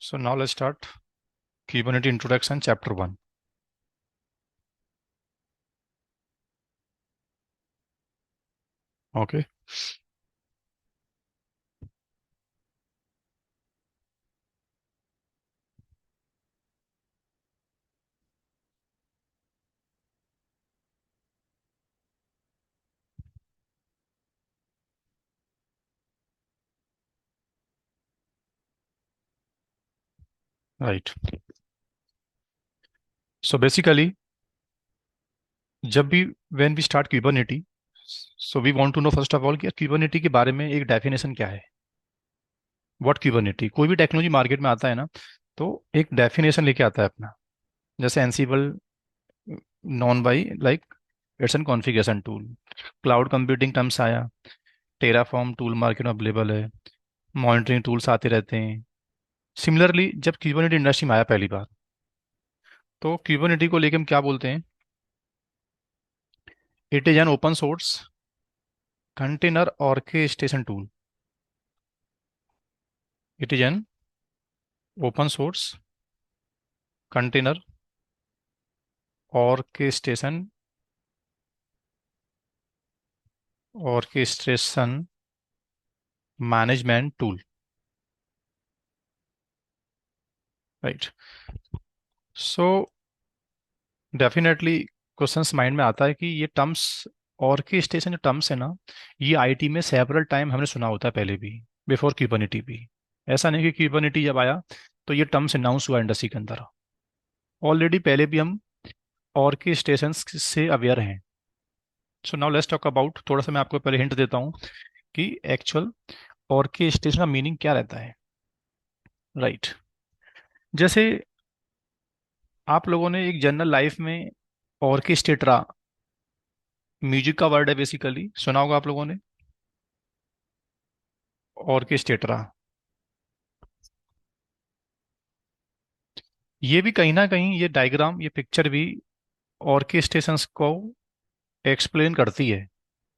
So now let's start Kubernetes Introduction, Chapter 1. Okay, right. So basically, जब भी when we start Kubernetes, so we want to know first of all कि Kubernetes के बारे में एक definition क्या है. What Kubernetes? कोई भी टेक्नोलॉजी मार्केट में आता है ना, तो एक डेफिनेशन लेके आता है अपना. जैसे एनसिबल non by like it's an configuration tool. Cloud computing terms आया. टेराफॉर्म टूल मार्केट में अवेलेबल है. मॉनिटरिंग टूल्स आते रहते हैं. सिमिलरली जब Kubernetes इंडस्ट्री में आया पहली बार, तो Kubernetes को लेके हम क्या बोलते हैं? It is an open source container orchestration tool. It is an open source container orchestration orchestration management tool. Right. So definitely questions mind में आता है कि ये टर्म्स, ऑर्केस्ट्रेशन जो टर्म्स है ना, ये आईटी में सेवरल टाइम हमने सुना होता है पहले भी, बिफोर क्यूबरनिटी भी. ऐसा नहीं कि क्यूबरनिटी जब आया तो ये टर्म्स अनाउंस हुआ इंडस्ट्री के अंदर. ऑलरेडी पहले भी हम ऑर्केस्ट्रेशन से अवेयर हैं. सो नाउ लेट्स टॉक अबाउट, थोड़ा सा मैं आपको पहले हिंट देता हूँ कि एक्चुअल ऑर्केस्ट्रेशन का मीनिंग क्या रहता है. राइट. जैसे आप लोगों ने एक जनरल लाइफ में ऑर्केस्ट्रेटा, म्यूजिक का वर्ड है बेसिकली, सुना होगा आप लोगों ने. ऑर्केस्ट्रेटा, ये भी कहीं ना कहीं ये डायग्राम, ये पिक्चर भी ऑर्केस्ट्रेशंस को एक्सप्लेन करती है.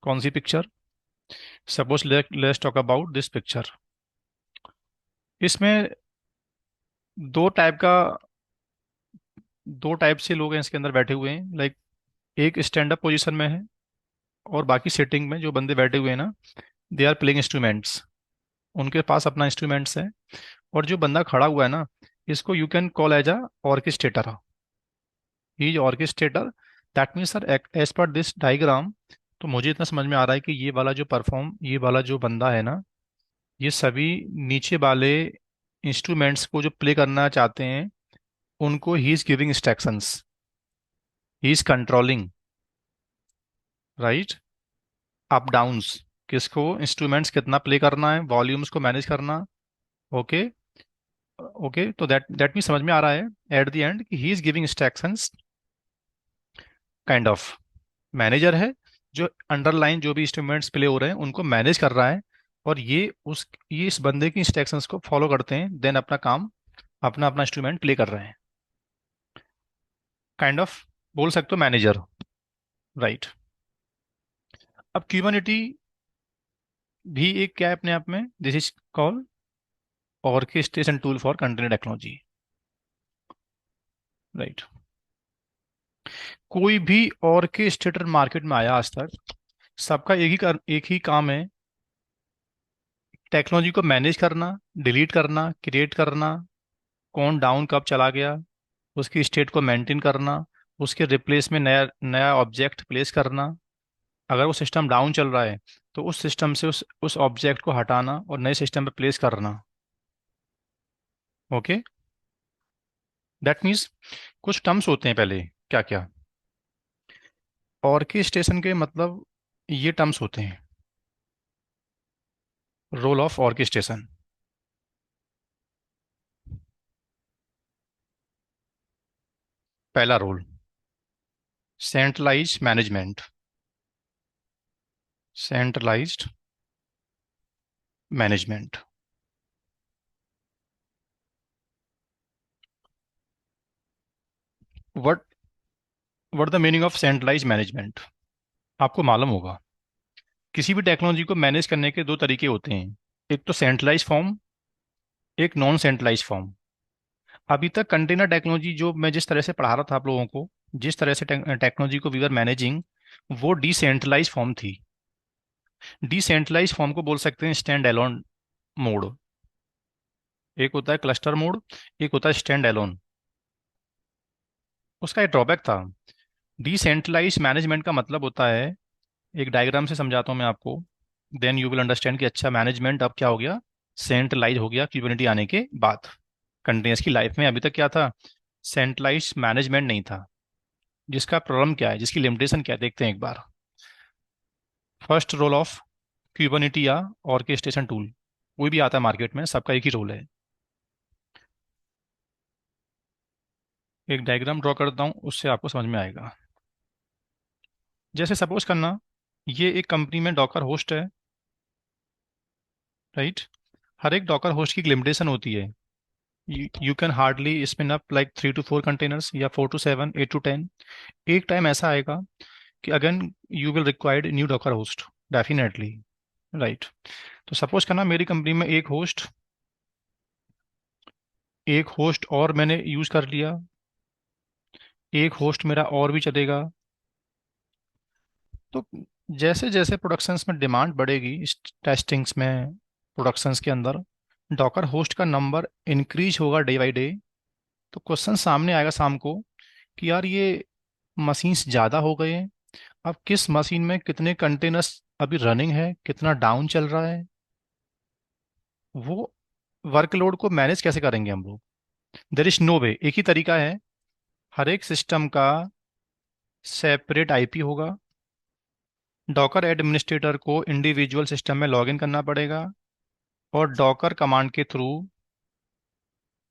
कौन सी picture? Suppose let's talk about this picture. इसमें दो टाइप का, दो टाइप से लोग हैं इसके अंदर बैठे हुए हैं. लाइक एक स्टैंड अप पोजीशन में है, और बाकी सेटिंग में जो बंदे बैठे हुए हैं ना, दे आर प्लेइंग इंस्ट्रूमेंट्स. उनके पास अपना इंस्ट्रूमेंट्स है. और जो बंदा खड़ा हुआ है ना, इसको you can call as a orchestrator. He is orchestrator. That means sir, as per this diagram, तो मुझे इतना समझ में आ रहा है कि ये वाला जो बंदा है ना, ये सभी नीचे वाले इंस्ट्रूमेंट्स को जो प्ले करना चाहते हैं, उनको he is giving instructions, he is controlling. Right. Up downs, किसको इंस्ट्रूमेंट्स कितना प्ले करना है, वॉल्यूम्स को मैनेज करना. ओके. ओके, तो दैट भी समझ में आ रहा है एट द एंड कि he is giving instructions. Kind of manager है, जो अंडरलाइन जो भी इंस्ट्रूमेंट्स प्ले हो रहे हैं उनको मैनेज कर रहा है. और ये इस बंदे की इंस्ट्रक्शंस को फॉलो करते हैं, देन अपना काम, अपना अपना इंस्ट्रूमेंट प्ले कर रहे हैं. काइंड ऑफ बोल सकते हो मैनेजर. राइट. अब क्यूबरनिटी भी एक क्या है अपने आप में, this is called orchestration tool for container technology. Right. कोई भी ऑर्केस्ट्रेटर मार्केट में आया आज तक, सबका एक ही काम है, टेक्नोलॉजी को मैनेज करना, डिलीट करना, क्रिएट करना, कौन डाउन कब चला गया, उसकी स्टेट को मेंटेन करना, उसके रिप्लेस में नया नया ऑब्जेक्ट प्लेस करना. अगर वो सिस्टम डाउन चल रहा है, तो उस सिस्टम से उस ऑब्जेक्ट को हटाना और नए सिस्टम पे प्लेस करना. ओके. दैट मीन्स कुछ टर्म्स होते हैं पहले. क्या क्या ऑर्केस्ट्रेशन के मतलब, ये टर्म्स होते हैं. Role of orchestration. पहला role, centralize management. Centralized management. What what the meaning of centralize management? आपको मालूम होगा, किसी भी टेक्नोलॉजी को मैनेज करने के दो तरीके होते हैं. एक तो सेंट्रलाइज फॉर्म, एक नॉन सेंट्रलाइज फॉर्म. अभी तक कंटेनर टेक्नोलॉजी जो मैं जिस तरह से पढ़ा रहा था आप लोगों को, जिस तरह से टेक्नोलॉजी को वी आर मैनेजिंग, वो डिसेंट्रलाइज फॉर्म थी। डिसेंट्रलाइज फॉर्म को बोल सकते हैं स्टैंड एलोन मोड। एक होता है क्लस्टर मोड, एक होता है स्टैंड एलोन। उसका एक ड्रॉबैक था। डिसेंट्रलाइज मैनेजमेंट का मतलब होता है, एक डायग्राम से समझाता हूँ मैं आपको, देन यू विल अंडरस्टैंड कि अच्छा मैनेजमेंट अब क्या हो गया, सेंट्रलाइज हो गया क्यूबरनेटी आने के बाद। कंटिन्यूस की लाइफ में अभी तक क्या था, सेंट्रलाइज मैनेजमेंट नहीं था। जिसका प्रॉब्लम क्या है, जिसकी लिमिटेशन क्या है, देखते हैं एक बार। फर्स्ट रोल ऑफ क्यूबरनेटी या ऑर्केस्ट्रेशन टूल, कोई भी आता है मार्केट में, सबका एक ही रोल है। एक डायग्राम ड्रॉ करता हूँ, उससे आपको समझ में आएगा। जैसे सपोज करना, ये एक कंपनी में डॉकर होस्ट है, राइट। हर एक डॉकर होस्ट की लिमिटेशन होती है। You can hardly spin up like 3 to 4 containers, या 4 to 7, 8 to 10। एक टाइम ऐसा आएगा कि again you will required new Docker host, definitely, right. तो सपोज करना मेरी कंपनी में एक होस्ट और मैंने यूज कर लिया, एक होस्ट मेरा और भी चलेगा। तो जैसे जैसे प्रोडक्शंस में डिमांड बढ़ेगी, इस टेस्टिंग्स में, प्रोडक्शंस के अंदर डॉकर होस्ट का नंबर इंक्रीज होगा डे बाई डे। तो क्वेश्चन सामने आएगा शाम को कि यार ये मशीन्स ज़्यादा हो गए हैं, अब किस मशीन में कितने कंटेनर्स अभी रनिंग है, कितना डाउन चल रहा है, वो वर्कलोड को मैनेज कैसे करेंगे हम लोग। देर इज नो वे, एक ही तरीका है। हर एक सिस्टम का सेपरेट आईपी होगा। डॉकर एडमिनिस्ट्रेटर को इंडिविजुअल सिस्टम में लॉगिन करना पड़ेगा, और डॉकर कमांड के through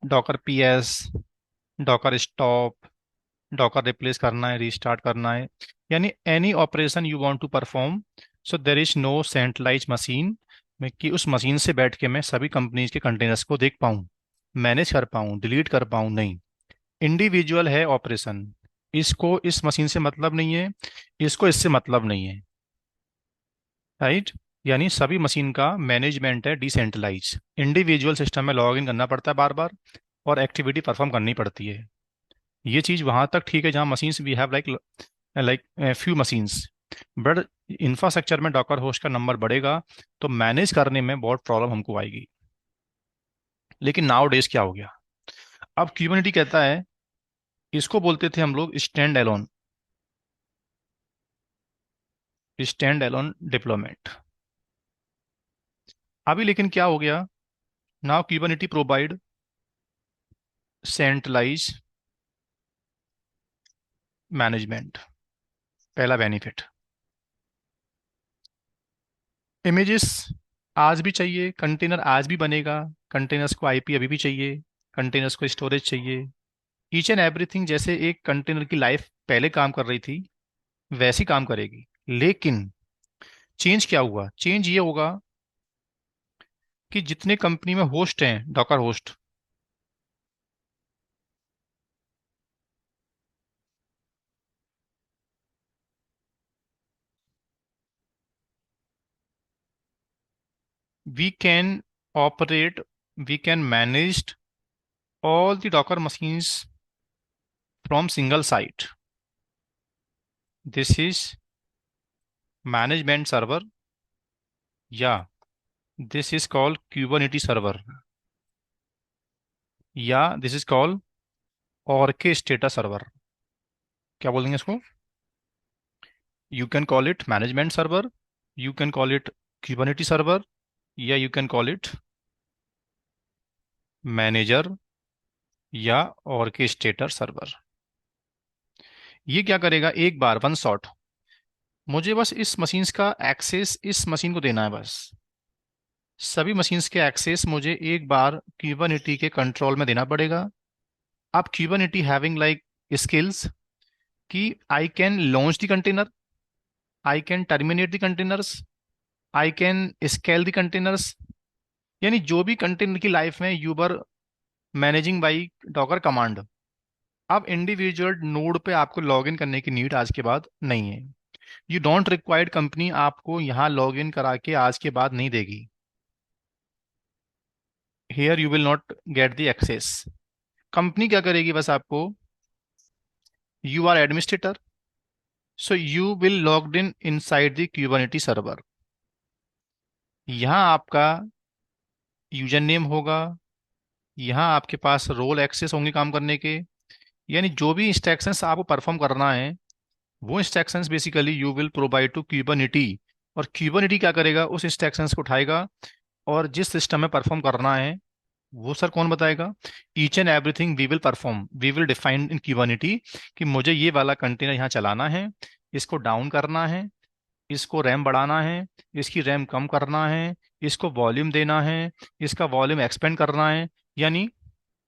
Docker PS, Docker stop, Docker replace करना है, रीस्टार्ट करना है, यानी any operation you want to perform. So there is no centralize machine में कि उस मशीन से बैठ के मैं सभी कंपनीज के कंटेनर्स को देख पाऊँ, मैनेज कर पाऊँ, डिलीट कर पाऊँ, नहीं। इंडिविजुअल है ऑपरेशन। इसको इस मशीन से मतलब नहीं है, इसको इससे मतलब नहीं है, राइट। यानी सभी मशीन का मैनेजमेंट है डिसेंट्रलाइज। इंडिविजुअल सिस्टम में लॉग इन करना पड़ता है बार बार, और एक्टिविटी परफॉर्म करनी पड़ती है। ये चीज़ वहां तक ठीक है जहां machines we have like like few machines. But infrastructure में डॉकर होस्ट का नंबर बढ़ेगा, तो मैनेज करने में बहुत प्रॉब्लम हमको आएगी। लेकिन नाउ डेज क्या हो गया, अब क्यूबरनेटी कहता है, इसको बोलते थे हम लोग स्टैंड एलोन डिप्लॉयमेंट। अभी लेकिन क्या हो गया, नाउ क्यूबरनेटी प्रोवाइड सेंट्रलाइज मैनेजमेंट। पहला बेनिफिट, इमेजेस आज भी चाहिए, कंटेनर आज भी बनेगा, कंटेनर्स को आईपी अभी भी चाहिए, कंटेनर्स को स्टोरेज चाहिए, ईच एंड एवरीथिंग। जैसे एक कंटेनर की लाइफ पहले काम कर रही थी, वैसी काम करेगी। लेकिन चेंज क्या हुआ, चेंज ये होगा कि जितने कंपनी में होस्ट हैं, Docker host, we can operate, we can manage all the Docker machines from single site. This is management server, या this is called Kubernetes server, या this is called orchestrator server. क्या बोल देंगे इसको, you can call it management server, you can call it Kubernetes server, या you can call it manager या orchestrator server. ये क्या करेगा, एक बार वन शॉट, मुझे बस इस मशीन्स का एक्सेस इस मशीन को देना है बस। सभी मशीन्स के एक्सेस मुझे एक बार क्यूबरनेटी के कंट्रोल में देना पड़ेगा। अब क्यूबरनेटी हैविंग लाइक स्किल्स कि I can launch the container, I can terminate the containers, I can scale the containers. यानी जो भी कंटेनर की लाइफ में Uber managing by Docker command. अब इंडिविजुअल नोड पे आपको लॉग इन करने की नीड आज के बाद नहीं है। यू डोंट रिक्वायर्ड, कंपनी आपको यहाँ लॉग इन करा के आज के बाद नहीं देगी। Here you will not get the access. Company क्या करेगी बस आपको, you are administrator, so you will logged in inside the Kubernetes server. यहाँ आपका यूजर नेम होगा, यहाँ आपके पास रोल एक्सेस होंगे काम करने के, यानी जो भी इंस्ट्रक्शंस आपको परफॉर्म करना है वो instructions basically you will provide to Kubernetes. और क्यूबरनेटी क्या करेगा, उस इंस्ट्रक्शंस को उठाएगा और जिस सिस्टम में परफॉर्म करना है वो सर कौन बताएगा। Each and everything we will define in Kubernetes कि मुझे ये वाला कंटेनर यहाँ चलाना है, इसको डाउन करना है, इसको रैम बढ़ाना है, इसकी रैम कम करना है, इसको वॉल्यूम देना है, इसका वॉल्यूम एक्सपेंड करना है। यानी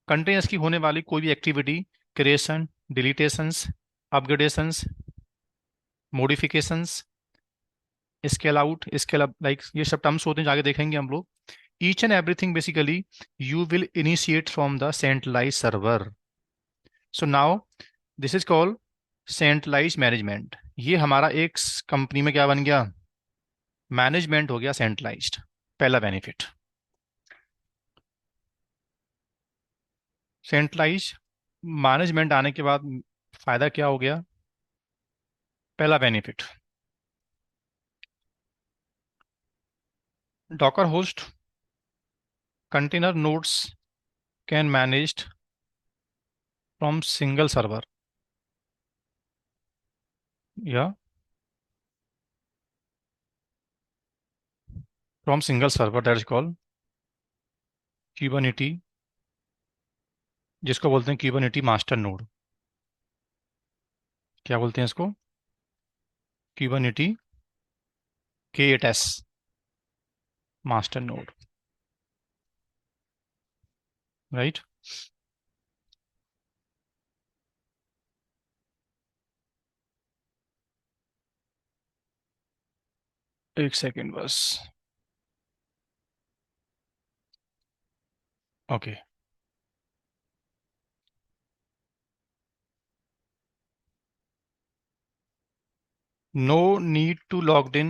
कंटेनर्स की होने वाली कोई भी activity, creation, deletions, upgradations, modifications, scale out, scale up, like ये सब टर्म्स होते हैं, आगे देखेंगे हम लोग। Each and everything basically you will initiate from the centralize server. So now this is called centralize management. ये हमारा एक कंपनी में क्या बन गया, मैनेजमेंट हो गया सेंट्रलाइज्ड। पहला बेनिफिट, सेंट्रलाइज मैनेजमेंट आने के बाद फायदा क्या हो गया। पहला benefit, Docker host container nodes can managed from single server, या from single server, that is called Kubernetes, जिसको बोलते हैं क्यूबरनेटी मास्टर नोड। क्या बोलते हैं इसको, Kubernetes K8s master node, right. एक सेकेंड बस, okay. No need to logged in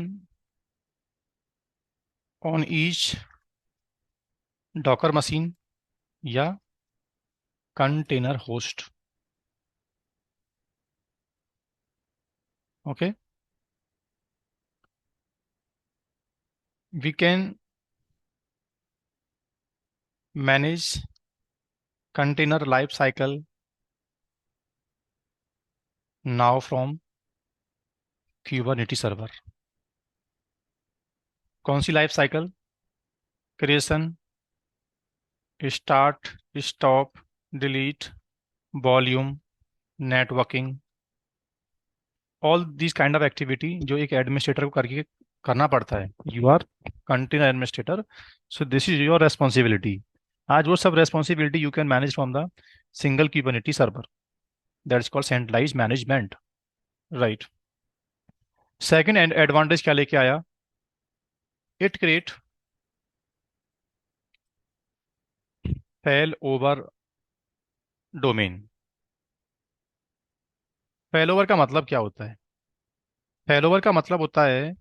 on each Docker machine या container host, okay. We can manage container life cycle now from Kubernetes server. कौन सी life cycle, creation, start, stop, delete, volume, networking, all this kind of activity जो एक administrator को करके करना पड़ता है। You are container administrator, so this is your responsibility. आज वो सब responsibility you can manage from the single Kubernetes server, that is called centralize management, right. Second advantage क्या लेके आया, it create fail over domain. Fail over का मतलब क्या होता है, फेल ओवर का मतलब होता है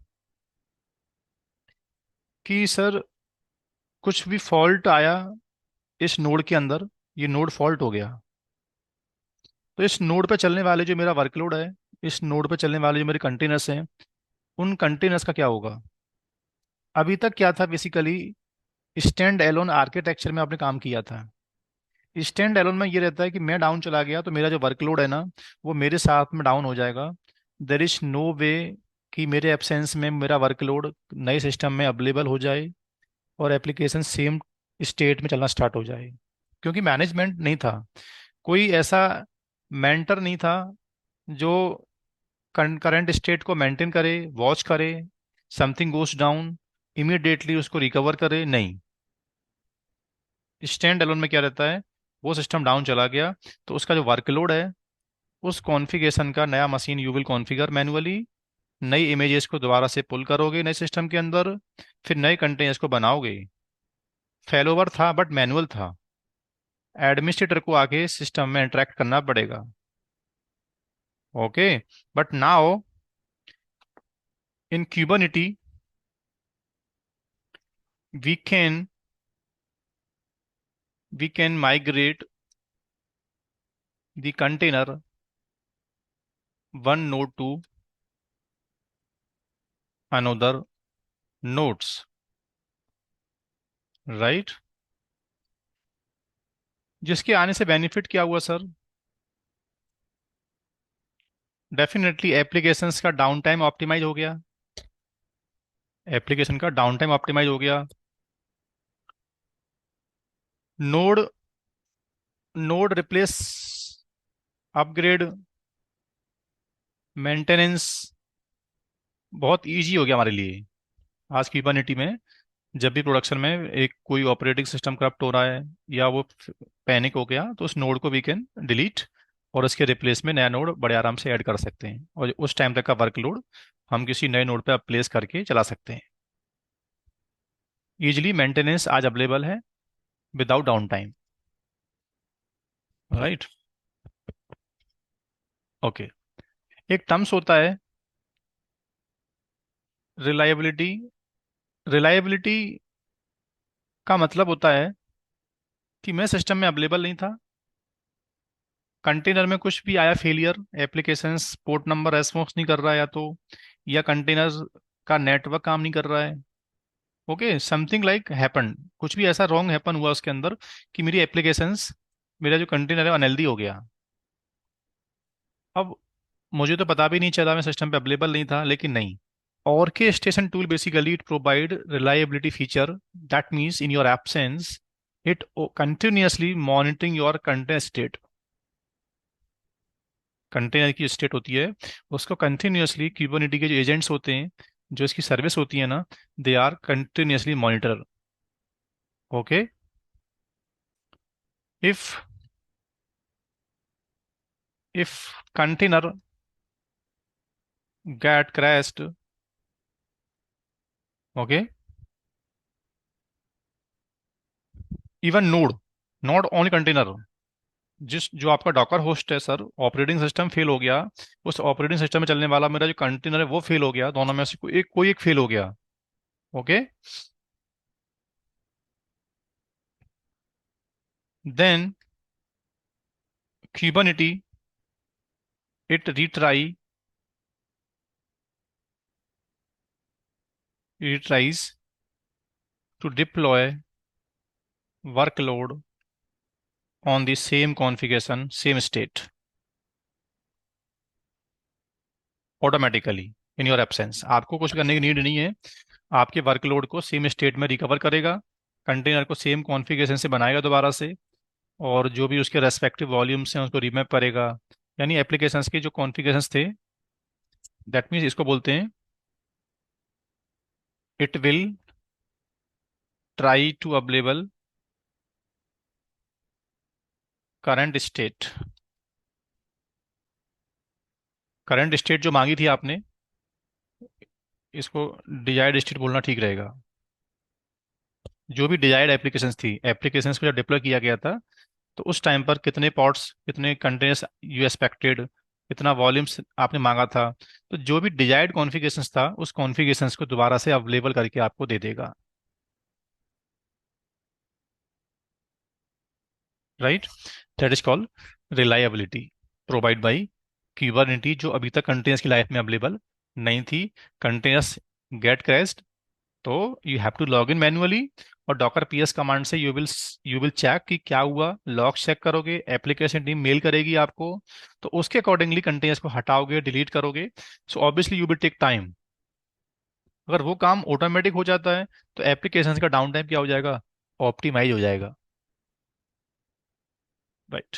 कि सर कुछ भी फॉल्ट आया इस नोड के अंदर, ये नोड फॉल्ट हो गया, तो इस नोड पे चलने वाले जो मेरा वर्कलोड है, इस नोड पे चलने वाले जो मेरे कंटेनर्स हैं, उन कंटेनर्स का क्या होगा। अभी तक क्या था बेसिकली, स्टैंड एलोन आर्किटेक्चर में आपने काम किया था। स्टैंड एलोन में ये रहता है कि मैं डाउन चला गया तो मेरा जो वर्कलोड है ना, वो मेरे साथ में डाउन हो जाएगा। देर इज नो वे कि मेरे एब्सेंस में मेरा वर्कलोड नए सिस्टम में अवेलेबल हो जाए और एप्लीकेशन सेम स्टेट में चलना स्टार्ट हो जाए, क्योंकि मैनेजमेंट नहीं था, कोई ऐसा मेंटर नहीं था जो करंट स्टेट को मेंटेन करे, वॉच करे, समथिंग गोस डाउन इमीडिएटली उसको रिकवर करे, नहीं। स्टैंड अलोन में क्या रहता है, वो सिस्टम डाउन चला गया तो उसका जो वर्कलोड है, उस कॉन्फ़िगरेशन का नया machine you will configure manually, नई इमेजेस को दोबारा से पुल करोगे नए सिस्टम के अंदर, फिर नए कंटेनर्स को बनाओगे। फेलोवर था बट मैनुअल था, एडमिनिस्ट्रेटर को आके सिस्टम में इंटरेक्ट करना पड़ेगा, okay. But now in Kubernetes we can we can migrate the container one node to another nodes, right. जिसके आने से बेनिफिट क्या हुआ सर? डेफिनेटली एप्लीकेशंस का डाउन टाइम ऑप्टिमाइज हो गया। एप्लीकेशन का डाउन टाइम ऑप्टिमाइज हो गया। Node node replace, upgrade, maintenance बहुत इजी हो गया हमारे लिए। आज की ह्यूमैनिटी में जब भी प्रोडक्शन में एक कोई ऑपरेटिंग सिस्टम करप्ट हो रहा है या वो पैनिक हो गया, तो उस नोड को वी कैन डिलीट और उसके रिप्लेस में नया नोड बड़े आराम से ऐड कर सकते हैं, और उस टाइम तक का वर्कलोड हम किसी नए नोड पे प्लेस करके चला सकते हैं। इजीली मेंटेनेंस आज अवेलेबल है without down time, right. Okay. एक टर्म्स होता है रिलायबिलिटी। रिलायबिलिटी का मतलब होता है कि मैं सिस्टम में अवेलेबल नहीं था, कंटेनर में कुछ भी आया failure, applications port number response नहीं कर रहा है, या तो या कंटेनर का नेटवर्क काम नहीं कर रहा है। ओके, समथिंग लाइक हैपन, कुछ भी ऐसा रॉन्ग हैपन हुआ उसके अंदर कि मेरी एप्लीकेशंस, मेरा जो कंटेनर है अनहेल्दी हो गया। अब मुझे तो पता भी नहीं चला, मैं सिस्टम पे अवेलेबल नहीं था, लेकिन नहीं, orchestration tool basically it provide reliability feature, that means in your absence it continuously monitoring your container state। Container की स्टेट होती है, उसको कंटिन्यूअसली क्यूबरनेटी के जो एजेंट्स होते हैं, जो इसकी सर्विस होती है ना, they are continuously monitor. Okay. If if container get crashed, okay, even node, not only container, जिस जो आपका डॉकर होस्ट है सर, ऑपरेटिंग सिस्टम फेल हो गया, उस ऑपरेटिंग सिस्टम में चलने वाला मेरा जो कंटेनर है वो फेल हो गया, दोनों में से कोई एक फेल हो गया। Okay, then Kubernetes it retries to deploy workload on the same configuration same state automatically in your absence. आपको कुछ करने की नीड नहीं है, आपके वर्कलोड को सेम स्टेट में रिकवर करेगा, कंटेनर को सेम कॉन्फ़िगरेशन से बनाएगा दोबारा से, और जो भी उसके रेस्पेक्टिव वॉल्यूम्स हैं उसको रीमैप करेगा। यानी एप्लीकेशंस के जो कॉन्फ़िगरेशंस थे, दैट मीन्स इसको बोलते हैं it will try to available current state. Current state जो मांगी थी आपने, इसको डिजायर्ड स्टेट बोलना ठीक रहेगा। जो भी डिजायर्ड एप्लीकेशंस थी, एप्लीकेशंस को जब डिप्लॉय किया गया था, तो उस टाइम पर कितने पॉट्स, कितने कंटेनर्स यू एक्सपेक्टेड, कितना वॉल्यूम्स आपने मांगा था, तो जो भी डिजायर्ड कॉन्फ़िगरेशंस था उस कॉन्फ़िगरेशंस को दोबारा से अवेलेबल करके आपको दे देगा, right. That is called reliability provide by Kubernetes, जो अभी तक कंटेनर्स की लाइफ में अवेलेबल नहीं थी। कंटेनर्स गेट क्रैश्ड, तो you have to log in manually, और डॉकर पीएस कमांड से यू विल चेक कि क्या हुआ, लॉग चेक करोगे, एप्लीकेशन टीम मेल करेगी आपको, तो उसके अकॉर्डिंगली कंटेनर्स को हटाओगे, डिलीट करोगे। So obviously you will take time. अगर वो काम ऑटोमेटिक हो जाता है, तो एप्लीकेशन का डाउन टाइम क्या हो जाएगा? ऑप्टिमाइज हो जाएगा, राइट।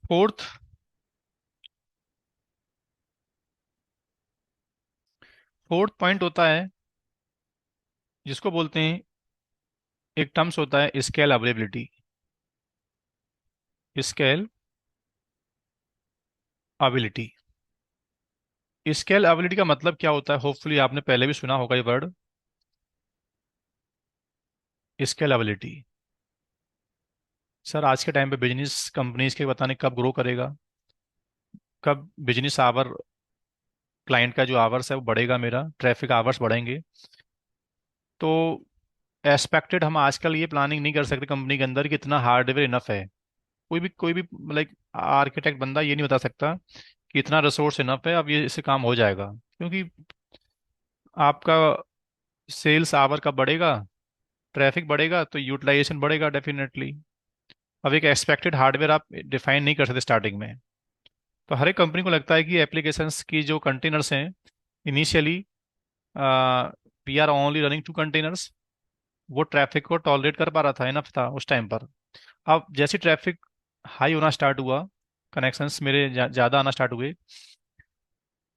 फोर्थ फोर्थ पॉइंट होता है जिसको बोलते हैं, एक टर्म्स होता है scale availability. Scale ability, scale ability का मतलब क्या होता है? होपफुली आपने पहले भी सुना होगा ये वर्ड, स्केल एबिलिटी। सर आज के टाइम पे बिजनेस कंपनीज के पता नहीं कब ग्रो करेगा, कब बिजनेस आवर, क्लाइंट का जो आवर्स है वो बढ़ेगा, मेरा ट्रैफिक आवर्स बढ़ेंगे, तो एक्सपेक्टेड हम आजकल ये प्लानिंग नहीं कर सकते कंपनी के अंदर कि इतना हार्डवेयर इनफ है। कोई भी लाइक आर्किटेक्ट बंदा ये नहीं बता सकता कि इतना रिसोर्स इनफ है, अब ये इससे काम हो जाएगा। क्योंकि आपका सेल्स आवर का बढ़ेगा, ट्रैफिक बढ़ेगा, तो यूटिलाइजेशन बढ़ेगा डेफिनेटली। अब एक एक्सपेक्टेड हार्डवेयर आप डिफाइन नहीं कर सकते स्टार्टिंग में। तो हर एक कंपनी को लगता है कि एप्लीकेशंस की जो कंटेनर्स हैं, initially we are only running 2 containers, वो ट्रैफिक को टॉलरेट कर पा रहा था, इनफ था उस टाइम पर। अब जैसी ट्रैफिक हाई होना स्टार्ट हुआ, कनेक्शंस मेरे ज़्यादा आना स्टार्ट हुए,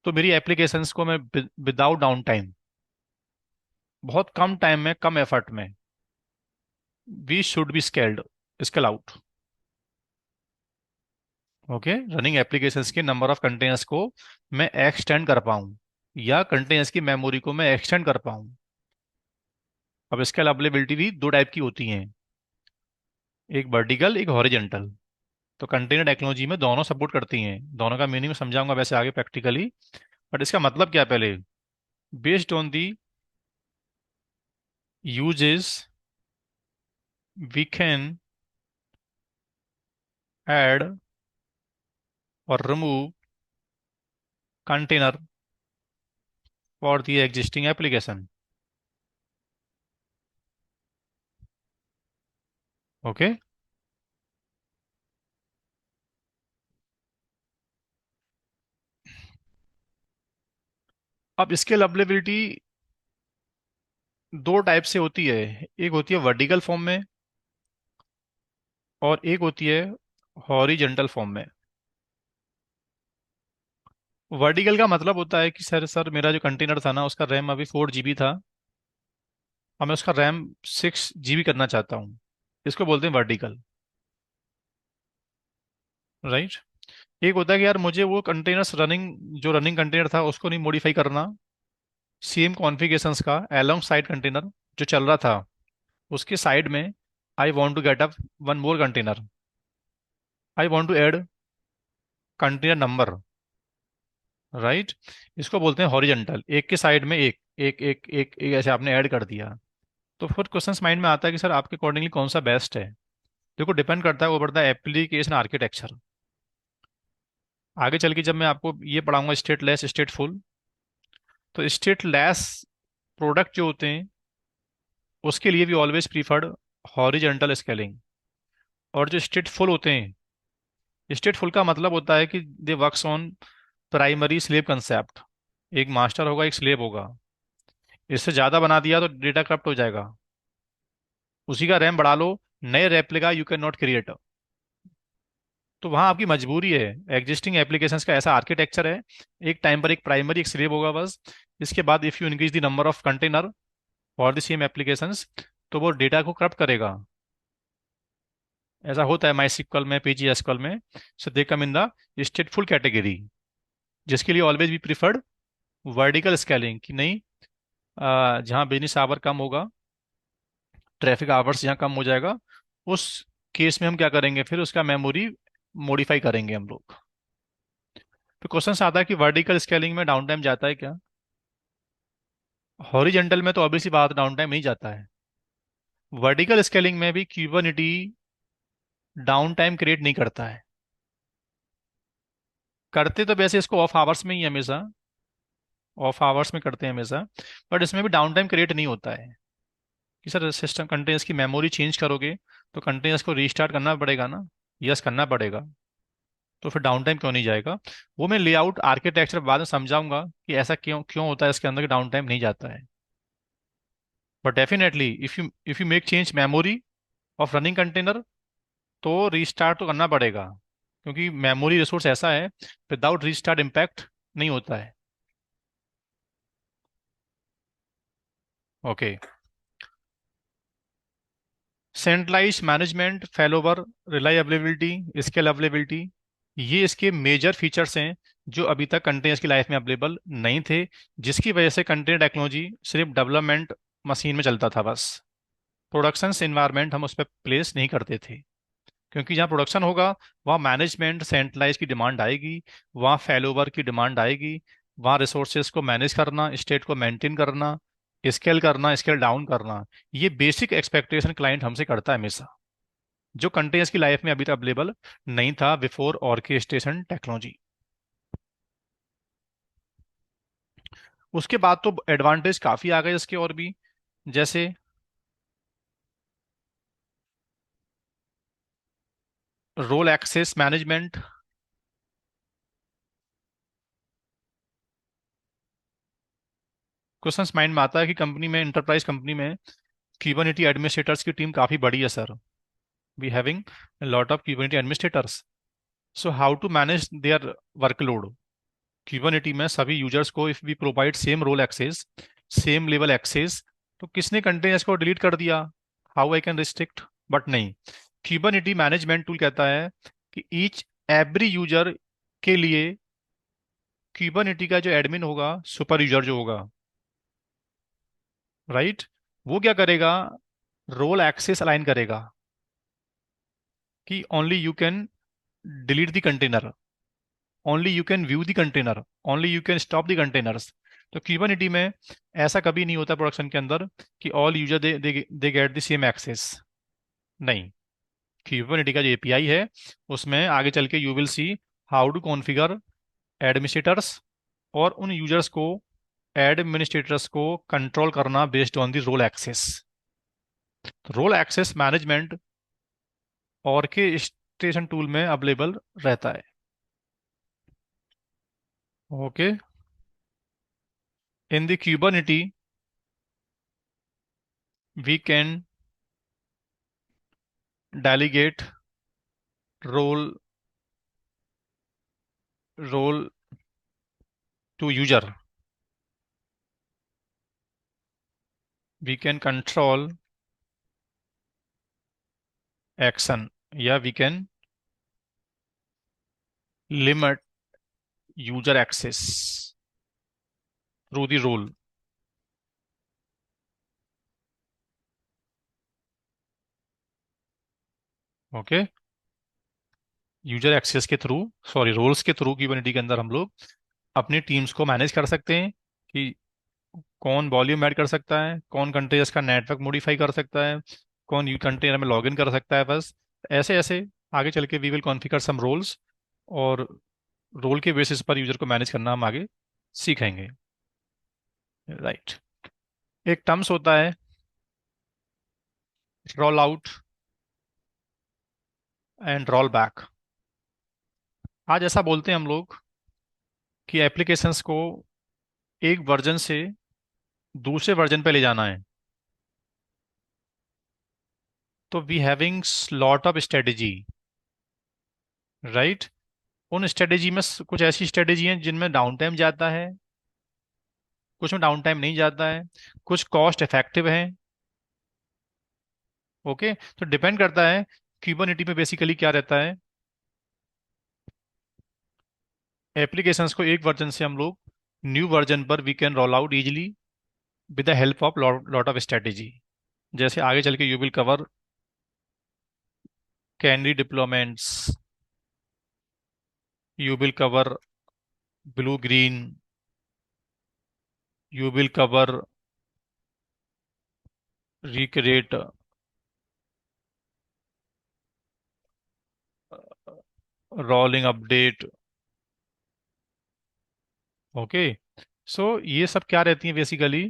तो मेरी एप्लीकेशंस को मैं विदाउट डाउन टाइम, बहुत कम टाइम में, कम एफर्ट में, we should be scale out. Okay, running applications के नंबर ऑफ कंटेनर्स को मैं एक्सटेंड कर पाऊँ, या कंटेनर्स की मेमोरी को मैं एक्सटेंड कर पाऊँ। अब स्केल अवेलेबिलिटी भी दो टाइप की होती हैं, एक वर्टिकल, एक हॉरिजेंटल। तो कंटेनर टेक्नोलॉजी में दोनों सपोर्ट करती हैं, दोनों का मीनिंग समझाऊंगा वैसे आगे प्रैक्टिकली। बट इसका मतलब क्या है पहले, based on the usages we can add और remove container for the existing application. Okay, अब स्केल अवेलेबिलिटी दो टाइप से होती है, एक होती है वर्टिकल फॉर्म में, और एक होती है हॉरिजेंटल फॉर्म में। वर्टिकल का मतलब होता है कि सर मेरा जो कंटेनर था ना, उसका रैम अभी 4 GB था, और मैं उसका रैम 6 GB करना चाहता हूँ। इसको बोलते हैं वर्टिकल, राइट। एक होता है कि यार मुझे वो कंटेनर्स रनिंग, जो रनिंग कंटेनर था उसको नहीं मॉडिफाई करना, सेम कॉन्फ़िगरेशंस का एलोंग साइड कंटेनर जो चल रहा था उसके साइड में, I want to get up one more container, I want to add container number, right. इसको बोलते हैं हॉरिजेंटल, एक के साइड में एक एक एक एक, एक ऐसे आपने ऐड कर दिया। तो फिर क्वेश्चन माइंड में आता है कि सर आपके अकॉर्डिंगली कौन सा बेस्ट है। देखो डिपेंड करता है, वो पड़ता है एप्लीकेशन आर्किटेक्चर। आगे चल के जब मैं आपको ये पढ़ाऊंगा स्टेटलेस स्टेटफुल, तो स्टेटलेस प्रोडक्ट जो होते हैं उसके लिए भी ऑलवेज प्रीफर्ड हॉरिजेंटल स्केलिंग। और जो स्टेटफुल होते हैं, स्टेटफुल का मतलब होता है कि they works on primary slave concept. एक मास्टर होगा, एक स्लेव होगा, इससे ज्यादा बना दिया तो डेटा करप्ट हो जाएगा, उसी का रैम बढ़ा लो, नए replica you can not create. तो वहां आपकी मजबूरी है, एग्जिस्टिंग एप्लीकेशंस का ऐसा आर्किटेक्चर है, एक टाइम पर एक प्राइमरी एक स्लेव होगा बस। इसके बाद if you increase the number of container for the same applications, तो वो डेटा को करप्ट करेगा। ऐसा होता है माई सिक्वल में, पीजी एसक्यूएल में। सो दे कम इन द स्टेटफुल कैटेगरी, जिसके लिए ऑलवेज भी प्रिफर्ड वर्टिकल स्केलिंग, कि नहीं, जहाँ बिजनेस आवर कम होगा, ट्रैफिक आवर्स जहाँ कम हो जाएगा, उस केस में हम क्या करेंगे, फिर उसका मेमोरी मॉडिफाई करेंगे हम लोग। तो क्वेश्चन आता है कि वर्टिकल स्केलिंग में डाउन टाइम जाता है क्या। हॉरिजेंटल में तो ऑब्वियसली बात, डाउन टाइम नहीं जाता है। वर्टिकल स्केलिंग में भी क्यूबरनिटी डाउन टाइम क्रिएट नहीं करता है। करते तो वैसे इसको ऑफ आवर्स में ही हमेशा, ऑफ आवर्स में करते हैं हमेशा, बट इसमें भी डाउन टाइम क्रिएट नहीं होता है। कि सर सिस्टम कंटेनर्स की मेमोरी चेंज करोगे तो कंटेनर्स को रीस्टार्ट करना पड़ेगा ना, यस करना पड़ेगा, तो फिर डाउन टाइम क्यों नहीं जाएगा। वो मैं लेआउट आर्किटेक्चर बाद में समझाऊंगा कि ऐसा क्यों क्यों होता है इसके अंदर, कि डाउन टाइम नहीं जाता है। But definitely if you make change memory of running container, तो रीस्टार्ट तो करना पड़ेगा, क्योंकि मेमोरी रिसोर्स ऐसा है, विदाउट रीस्टार्ट इम्पैक्ट नहीं होता है। Okay, centralize management, failover, reliability, scale availability, ये इसके मेजर फीचर्स हैं जो अभी तक कंटेनर्स की लाइफ में अवेलेबल नहीं थे, जिसकी वजह से कंटेनर टेक्नोलॉजी सिर्फ डेवलपमेंट मशीन में चलता था बस। प्रोडक्शन इन्वायरमेंट हम उस पर प्लेस नहीं करते थे, क्योंकि जहाँ प्रोडक्शन होगा वहाँ मैनेजमेंट सेंट्रलाइज की डिमांड आएगी, वहाँ फैलोवर की डिमांड आएगी, वहाँ रिसोर्सेज को मैनेज करना, स्टेट को मेंटेन करना, स्केल करना, स्केल डाउन करना, ये बेसिक एक्सपेक्टेशन क्लाइंट हमसे करता है हमेशा। जो कंटेनर्स की लाइफ में अभी तक अवेलेबल नहीं था बिफोर ऑर्केस्ट्रेशन टेक्नोलॉजी। उसके बाद तो एडवांटेज काफी आ गए इसके और भी, जैसे role access management. Question mind में आता है कि कंपनी में, इंटरप्राइज कंपनी में क्यूबरनेटी एडमिनिस्ट्रेटर्स की टीम काफी बड़ी है sir. We having lot of Kubernetes administrators, so how to manage their workload. Kubernetes में सभी यूजर्स को if we provide same role access, same level access, तो किसने कंटेनर्स को डिलीट कर दिया, how I can restrict. But नहीं, Kubernetes management tool कहता है कि ईच एवरी यूजर के लिए क्यूबरनेटी का जो एडमिन होगा, सुपर यूजर जो होगा, राइट, वो क्या करेगा, रोल एक्सेस अलाइन करेगा कि only you can delete the container, only you can view the container, only you can stop the containers. तो क्यूबरनेटी में ऐसा कभी नहीं होता प्रोडक्शन के अंदर कि all user they they get the same access. नहीं, क्यूबरनेटी का जो एपीआई है उसमें आगे चल के you will see how to configure administrators, और उन यूजर्स को, एडमिनिस्ट्रेटर्स को कंट्रोल करना based on the role access. Role access management orchestration tool में अवेलेबल रहता है। Okay, in the Kubernetes we can delegate role role to user, we can control action, या we can limit user access through the role. Okay, user access के through, sorry roles के through Kubernetes के अंदर हम लोग अपनी teams को manage कर सकते हैं कि कौन वॉल्यूम ऐड कर सकता है, कौन कंटेनर्स का नेटवर्क मॉडिफाई कर सकता है, कौन यू कंटेनर में लॉगिन कर सकता है, बस ऐसे ऐसे आगे चल के we will configure some roles, और रोल के बेसिस पर यूजर को मैनेज करना हम आगे सीखेंगे। राइट, एक टर्म्स होता है roll out and roll back. आज ऐसा बोलते हैं हम लोग कि एप्लीकेशंस को एक वर्जन से दूसरे वर्जन पे ले जाना है, तो we having lot of strategy, right. उन स्ट्रेटेजी में कुछ ऐसी स्ट्रेटेजी हैं जिनमें डाउन टाइम जाता है, कुछ में डाउन टाइम नहीं जाता है, कुछ कॉस्ट इफेक्टिव है। ओके, तो डिपेंड करता है। क्यूबरनेटी में बेसिकली क्या रहता है, एप्लीकेशंस को एक वर्जन से हम लोग न्यू वर्जन पर we can roll out easily with the help of lot of strategy. जैसे आगे चल के you will cover canary deployments, you will cover blue green, you will cover recreate, rolling update. Okay, so ये सब क्या रहती है basically,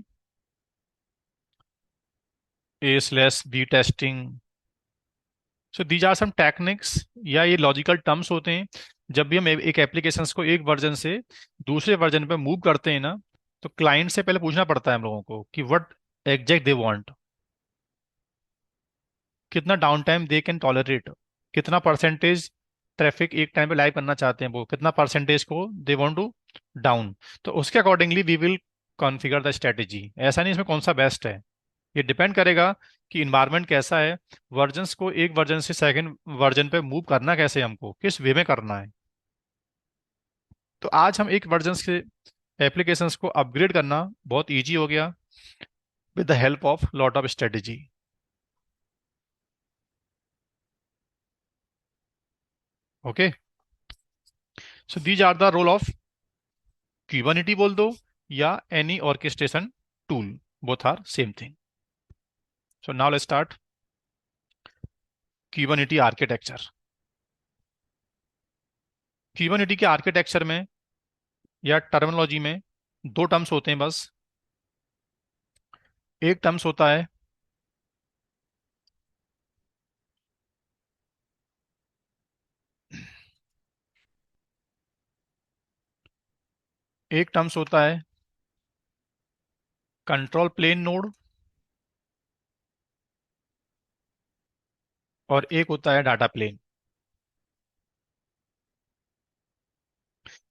A slash B testing. So these are some techniques, या ये लॉजिकल टर्म्स होते हैं। जब भी हम एक एप्लीकेशंस को एक वर्जन से दूसरे वर्जन पे मूव करते हैं ना, तो क्लाइंट से पहले पूछना पड़ता है हम लोगों को कि व्हाट एग्जैक्ट दे वांट, कितना down time they can tolerate, कितना परसेंटेज ट्रैफिक एक टाइम पे लाइव करना चाहते हैं वो, कितना परसेंटेज को दे वांट टू डाउन। तो उसके accordingly we will configure the strategy. ऐसा नहीं इसमें कौन सा बेस्ट है, ये डिपेंड करेगा कि इन्वायरमेंट कैसा है, वर्जन्स को एक वर्जन से सेकंड वर्जन पे मूव करना कैसे है, हमको किस वे में करना है। तो आज हम एक वर्जन से एप्लीकेशंस को अपग्रेड करना बहुत इजी हो गया with the help of lot of strategy. Okay, so these are the role of Kubernetes बोल दो या any orchestration tool, both are same thing. So now let's start. Kubernetes architecture. Kubernetes के architecture में या terminology में दो terms होते हैं बस। एक टर्म्स होता है एक टर्म्स होता है कंट्रोल प्लेन नोड, और एक होता है डाटा प्लेन।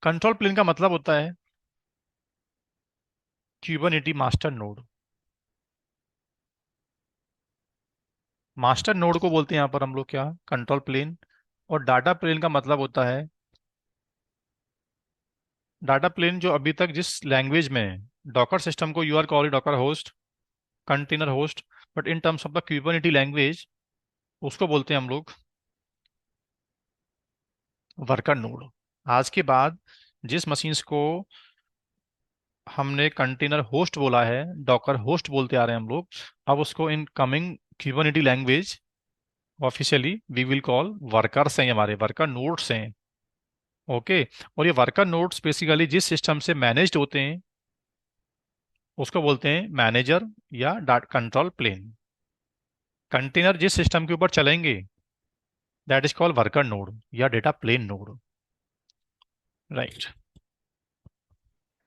कंट्रोल प्लेन का मतलब होता है क्यूबरनेटी मास्टर नोड। मास्टर नोड को बोलते हैं यहाँ पर हम लोग क्या, कंट्रोल प्लेन। और डाटा प्लेन का मतलब होता है, डाटा प्लेन जो अभी तक जिस लैंग्वेज में है, डॉकर सिस्टम को you are calling Docker host, container host, but in terms of the Kubernetes language उसको बोलते हैं हम लोग वर्कर नोड। आज के बाद जिस मशीन्स को हमने कंटेनर होस्ट बोला है, डॉकर होस्ट बोलते आ रहे हैं हम लोग, अब उसको in coming Kubernetes language officially we will call workers हैं, हमारे वर्कर नोड्स हैं। ओके। और ये वर्कर नोड्स बेसिकली जिस सिस्टम से मैनेज्ड होते हैं उसको बोलते हैं मैनेजर या डाटा कंट्रोल प्लेन। कंटेनर जिस सिस्टम के ऊपर चलेंगे that is called worker node या data plane node. Right.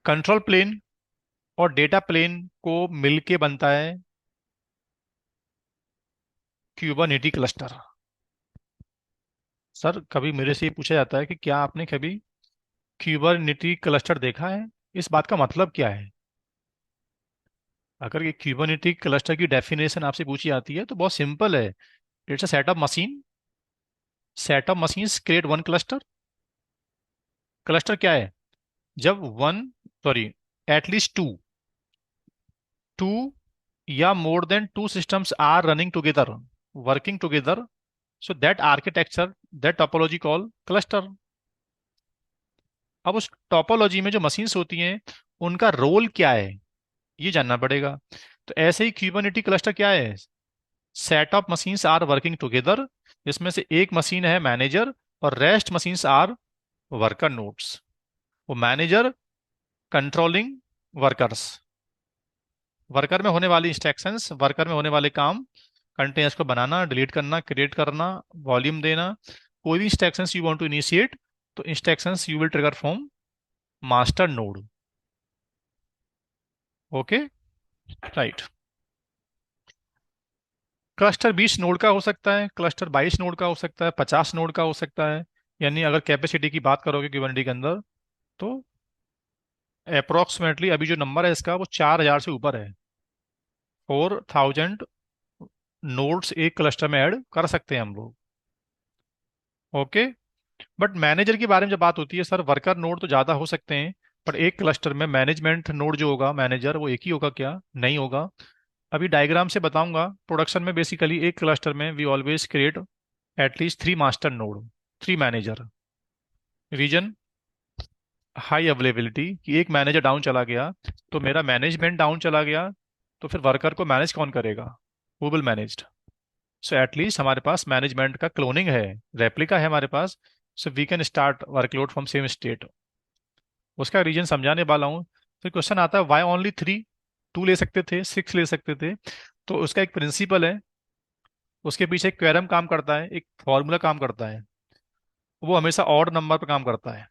Control plane और डेटा प्लेन को मिलके बनता है क्यूबरनेटी क्लस्टर। सर कभी मेरे से ये पूछा जाता है कि क्या आपने कभी क्यूबरनेटी क्लस्टर देखा है, इस बात का मतलब क्या है। अगर ये क्यूबरनेटी क्लस्टर की डेफिनेशन आपसे पूछी जाती है तो बहुत सिंपल है। It's a set of machines create one cluster. Cluster क्या है, जब one, sorry, at least two two या more than two systems are running together, working together, so that architecture, that topology call cluster. अब उस topology में जो machines होती हैं उनका रोल क्या है ये जानना पड़ेगा। तो ऐसे ही क्यूबरनेटी क्लस्टर क्या है, set of machines are working together, जिसमें से एक मशीन है मैनेजर और rest machines are worker nodes. वो मैनेजर कंट्रोलिंग वर्कर्स, वर्कर में होने वाली इंस्ट्रक्शंस, वर्कर में होने वाले काम, कंटेनर्स को बनाना, डिलीट करना, क्रिएट करना, वॉल्यूम देना, कोई भी instructions you want to initiate, तो instructions you will trigger from master node. Okay. Right. Cluster 20 node का हो सकता है, क्लस्टर 22 नोड का हो सकता है, 50 नोड का हो सकता है। यानी अगर कैपेसिटी की बात करोगे क्यूबरनेटी के अंदर तो अप्रोक्सीमेटली अभी जो नंबर है इसका वो 4,000 से ऊपर है। 4,000 नोड्स एक क्लस्टर में ऐड कर सकते हैं हम लोग। ओके। बट मैनेजर के बारे में जब बात होती है सर, वर्कर नोड तो ज़्यादा हो सकते हैं, पर एक क्लस्टर में मैनेजमेंट नोड जो होगा, मैनेजर, वो एक ही होगा क्या, नहीं होगा। अभी डायग्राम से बताऊंगा। प्रोडक्शन में बेसिकली एक क्लस्टर में we always create at least 3 master node, 3 manager. Reason, high availability, कि एक मैनेजर डाउन चला गया तो मेरा मैनेजमेंट डाउन चला गया, तो फिर वर्कर को मैनेज कौन करेगा, who will managed. So at least हमारे पास मैनेजमेंट का क्लोनिंग है, रेप्लिका है हमारे पास, so we can start workload from same state. उसका रीजन समझाने वाला हूँ। फिर क्वेश्चन आता है वाई ओनली 3, 2 ले सकते थे, 6 ले सकते थे। तो उसका एक प्रिंसिपल है, उसके पीछे एक क्वेरम काम करता है, एक फॉर्मूला काम करता है। वो हमेशा ऑड नंबर पर काम करता है,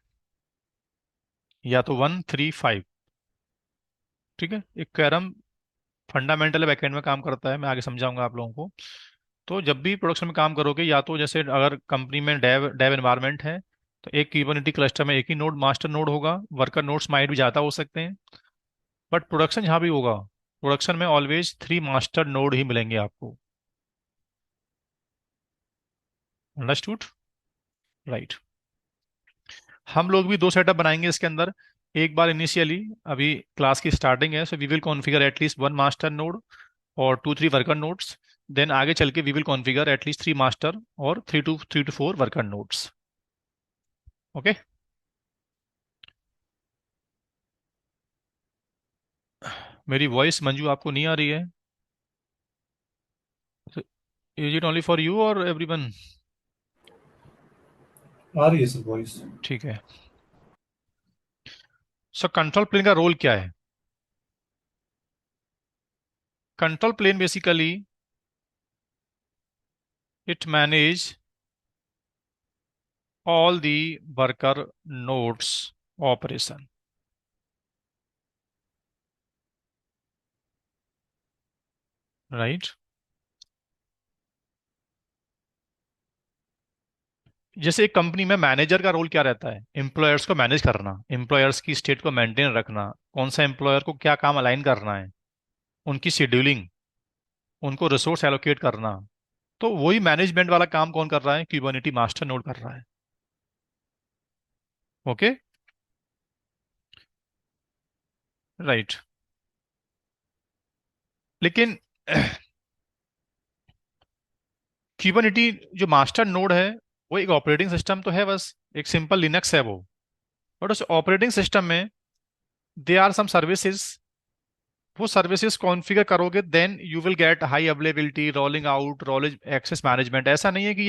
या तो 1, 3, 5। ठीक है, एक क्वेरम फंडामेंटल बैकएंड में काम करता है, मैं आगे समझाऊंगा आप लोगों को। तो जब भी प्रोडक्शन में काम करोगे, या तो जैसे अगर कंपनी में डेव डेव एनवायरनमेंट है तो एक क्यूबरनेटी क्लस्टर में एक ही नोड मास्टर नोड होगा, वर्कर नोड्स माइट भी ज़्यादा हो सकते हैं। बट प्रोडक्शन जहाँ भी होगा, प्रोडक्शन में ऑलवेज 3 मास्टर नोड ही मिलेंगे आपको। अंडरस्टूड। राइट। हम लोग भी दो सेटअप बनाएंगे इसके अंदर। एक बार इनिशियली, अभी क्लास की स्टार्टिंग है, so we will configure at least 1 master node और 2-3 वर्कर नोड्स। देन आगे चल के we will configure at least 3 master और 3 to 4 वर्कर नोड्स। ओके। मेरी वॉइस मंजू आपको नहीं आ रही है, तो is it only for you और एवरीवन? आ रही है सर वॉइस। ठीक है। सो कंट्रोल प्लेन का रोल क्या है? Control plane basically it manage all the worker nodes operation, right? जैसे एक कंपनी में मैनेजर का रोल क्या रहता है? एम्प्लॉयर्स को मैनेज करना, एम्प्लॉयर्स की स्टेट को मेंटेन रखना, कौन सा एम्प्लॉयर को क्या काम अलाइन करना है, उनकी शेड्यूलिंग, उनको रिसोर्स एलोकेट करना। तो वही मैनेजमेंट वाला काम कौन कर रहा है? क्यूबरनेटी मास्टर नोड कर रहा है। Okay, right. लेकिन क्यूबरनेटी जो मास्टर नोड है वो एक ऑपरेटिंग सिस्टम तो है, बस एक सिंपल लिनक्स है वो। बट उस ऑपरेटिंग सिस्टम में दे आर सम सर्विसेज, वो सर्विसेज कॉन्फ़िगर करोगे then you will get high availability, rolling out, rolling access management. ऐसा नहीं है कि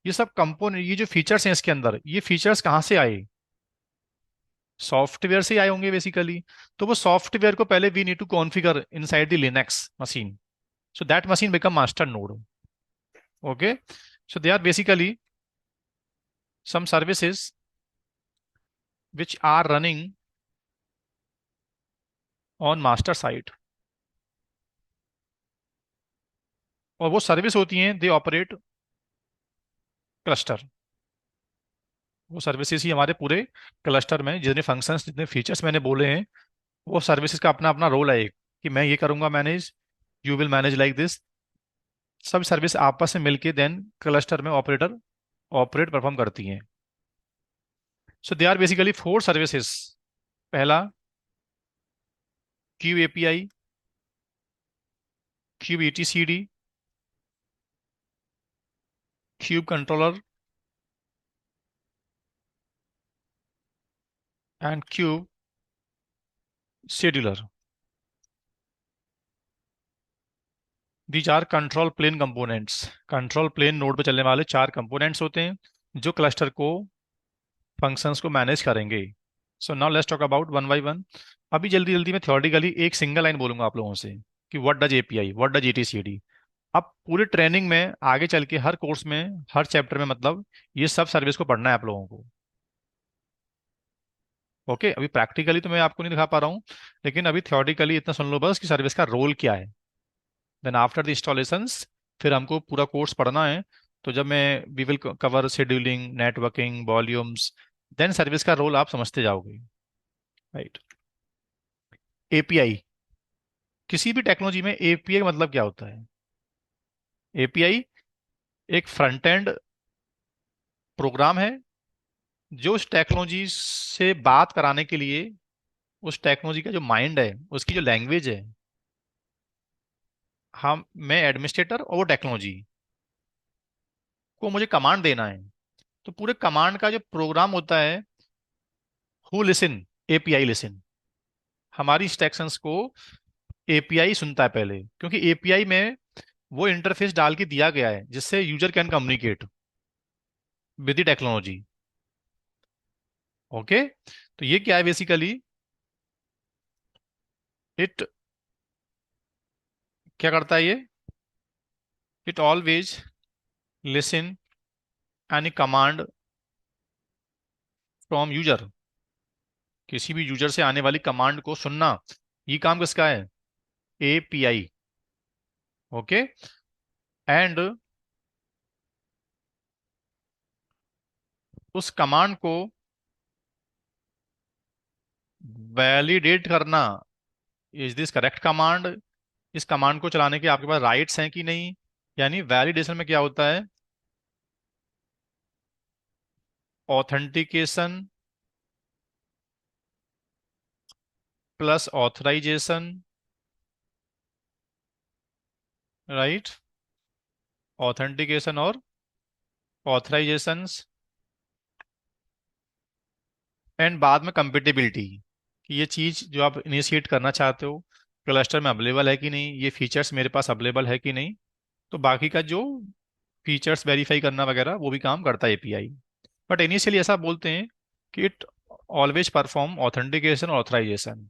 ये सब कंपोनेंट, ये जो फीचर्स हैं इसके अंदर, ये फीचर्स कहाँ से आए? सॉफ्टवेयर से आए होंगे बेसिकली। तो वो सॉफ्टवेयर को पहले we need to configure inside the Linux machine, so that machine become master node. Okay, so they are basically some services which are running on master site, और वो सर्विस होती हैं दे ऑपरेट क्लस्टर। वो services ही हमारे पूरे cluster में जितने फंक्शंस, जितने फीचर्स मैंने बोले हैं, वो सर्विसेज का अपना अपना रोल है एक, कि मैं ये करूंगा manage, you will manage like this. सब सर्विस आपस में मिलके देन क्लस्टर में ऑपरेट परफॉर्म करती हैं। So they are basically four services. पहला kube API, kube ETCD, kube controller and kube scheduler. These are control plane components. Control plane node पे चलने वाले चार कंपोनेंट्स होते हैं जो क्लस्टर को, फंक्शंस को मैनेज करेंगे। सो now let's talk about one by one. अभी जल्दी जल्दी में थ्योरेटिकली एक सिंगल लाइन बोलूंगा आप लोगों से कि what does API, what does ETCD. अब पूरी ट्रेनिंग में आगे चल के हर कोर्स में, हर चैप्टर में, मतलब ये सब सर्विस को पढ़ना है आप लोगों को। ओके, अभी प्रैक्टिकली तो मैं आपको नहीं दिखा पा रहा हूँ, लेकिन अभी थ्योरेटिकली इतना सुन लो बस कि सर्विस का रोल क्या है। देन आफ्टर द इंस्टॉलेशंस फिर हमको पूरा कोर्स पढ़ना है। तो जब मैं we will cover scheduling, networking, volumes, then service का रोल आप समझते जाओगे, राइट? एपीआई, किसी भी टेक्नोलॉजी में एपीआई का मतलब क्या होता है? एपीआई एक फ्रंट एंड प्रोग्राम है जो उस टेक्नोलॉजी से बात कराने के लिए, उस टेक्नोलॉजी का जो माइंड है, उसकी जो लैंग्वेज है, हम मैं एडमिनिस्ट्रेटर और वो टेक्नोलॉजी को मुझे कमांड देना है। तो पूरे कमांड का जो प्रोग्राम होता है, हु लिसन, एपीआई लिसन, हमारी इंस्ट्रक्शंस को एपीआई सुनता है पहले, क्योंकि एपीआई में वो इंटरफेस डाल के दिया गया है जिससे user can communicate with the technology. Okay, तो ये क्या है बेसिकली? इट क्या करता है ये? It always listen any command from user, किसी भी यूजर से आने वाली कमांड को सुनना, ये काम किसका है? एपीआई। ओके, एंड उस कमांड को वैलिडेट करना, इज दिस करेक्ट कमांड, इस कमांड को चलाने के आपके पास राइट्स हैं कि नहीं। यानी वैलिडेशन में क्या होता है? Authentication plus authorization, right? Authentication और ऑथराइजेशंस, एंड बाद में कंपेटेबिलिटी, कि ये चीज़ जो आप इनिशिएट करना चाहते हो क्लस्टर में अवेलेबल है कि नहीं, ये फीचर्स मेरे पास अवेलेबल है कि नहीं। तो बाकी का जो फीचर्स वेरीफाई करना वगैरह वो भी काम करता है एपीआई। बट इनिशियली ऐसा बोलते हैं कि इट ऑलवेज परफॉर्म ऑथेंटिकेशन और ऑथराइजेशन।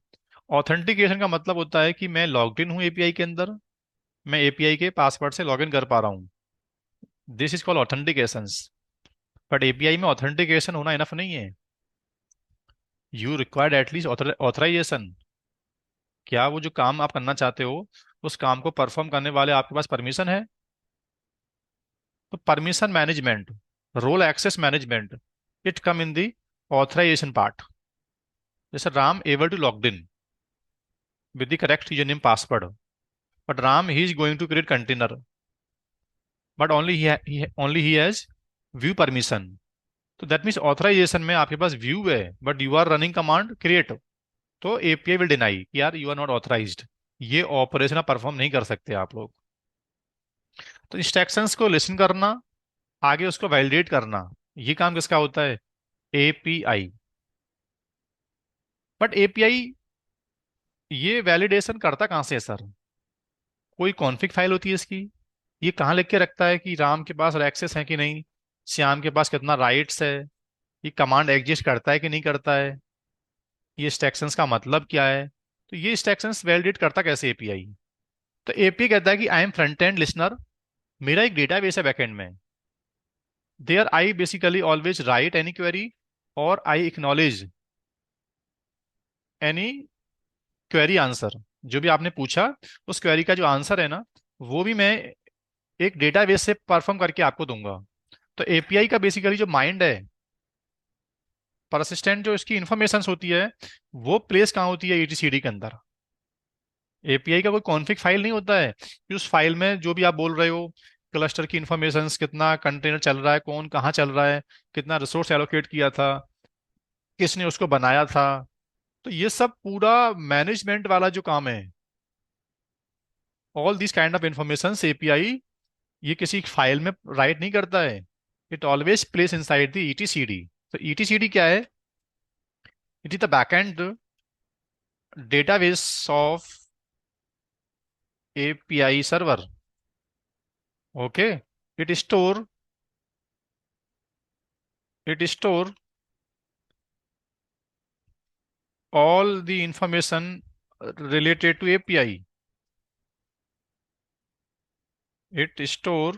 ऑथेंटिकेशन का मतलब होता है कि मैं लॉग्ड इन हूँ एपीआई के अंदर, मैं एपीआई के पासवर्ड से लॉगिन कर पा रहा हूँ, this is called authentication. But API में ऑथेंटिकेशन होना इनफ नहीं है, यू रिक्वायर्ड एटलीस्ट ऑथराइजेशन। क्या वो जो काम आप करना चाहते हो उस काम को परफॉर्म करने वाले आपके पास परमिशन है? तो permission management, role access management, it come in the authorization part. जैसे Ram able to logged in with the correct username password, but Ram he is going to create container, but only he has view permission. तो that means authorization में आपके पास view है but you are running command create, तो API will deny कि यार you are not authorized, ये operation आप परफॉर्म नहीं कर सकते आप लोग। तो इंस्ट्रक्शंस को लिसन करना, आगे उसको वैलिडेट करना, ये काम किसका होता है? एपीआई। बट एपीआई ये वैलिडेशन करता कहाँ से है सर? कोई कॉन्फ़िग फाइल होती है इसकी? ये कहाँ लिख के रखता है कि राम के पास एक्सेस है कि नहीं, श्याम के पास कितना राइट्स है, ये कमांड एग्जिस्ट करता है कि नहीं करता है, ये स्टेक्शंस का मतलब क्या है? तो ये स्टेक्शंस वैलिडेट करता कैसे एपीआई? तो एपीआई कहता है कि I am front end listener, मेरा एक डेटाबेस है बैकएंड में, there I basically always write any query और I acknowledge any query answer. जो भी आपने पूछा उस क्वेरी का जो आंसर है ना, वो भी मैं एक डेटाबेस से परफॉर्म करके आपको दूंगा। तो एपीआई का बेसिकली जो माइंड है, परसिस्टेंट जो इसकी इंफॉर्मेशन होती है, वो प्लेस कहाँ होती है? ईटीसीडी के अंदर। एपीआई का कोई कॉन्फ़िग फाइल नहीं होता है कि उस फाइल में जो भी आप बोल रहे हो, क्लस्टर की इंफॉर्मेशन, कितना कंटेनर चल रहा है, कौन कहाँ चल रहा है, कितना रिसोर्स एलोकेट किया था, किसने उसको बनाया था, तो ये सब पूरा मैनेजमेंट वाला जो काम है, all this kind of information API ये किसी फाइल में राइट नहीं करता है, it always place inside the ETCD. तो ईटीसीडी क्या है? It is the backend database of API server. Okay, it store it store all the information related to API. It store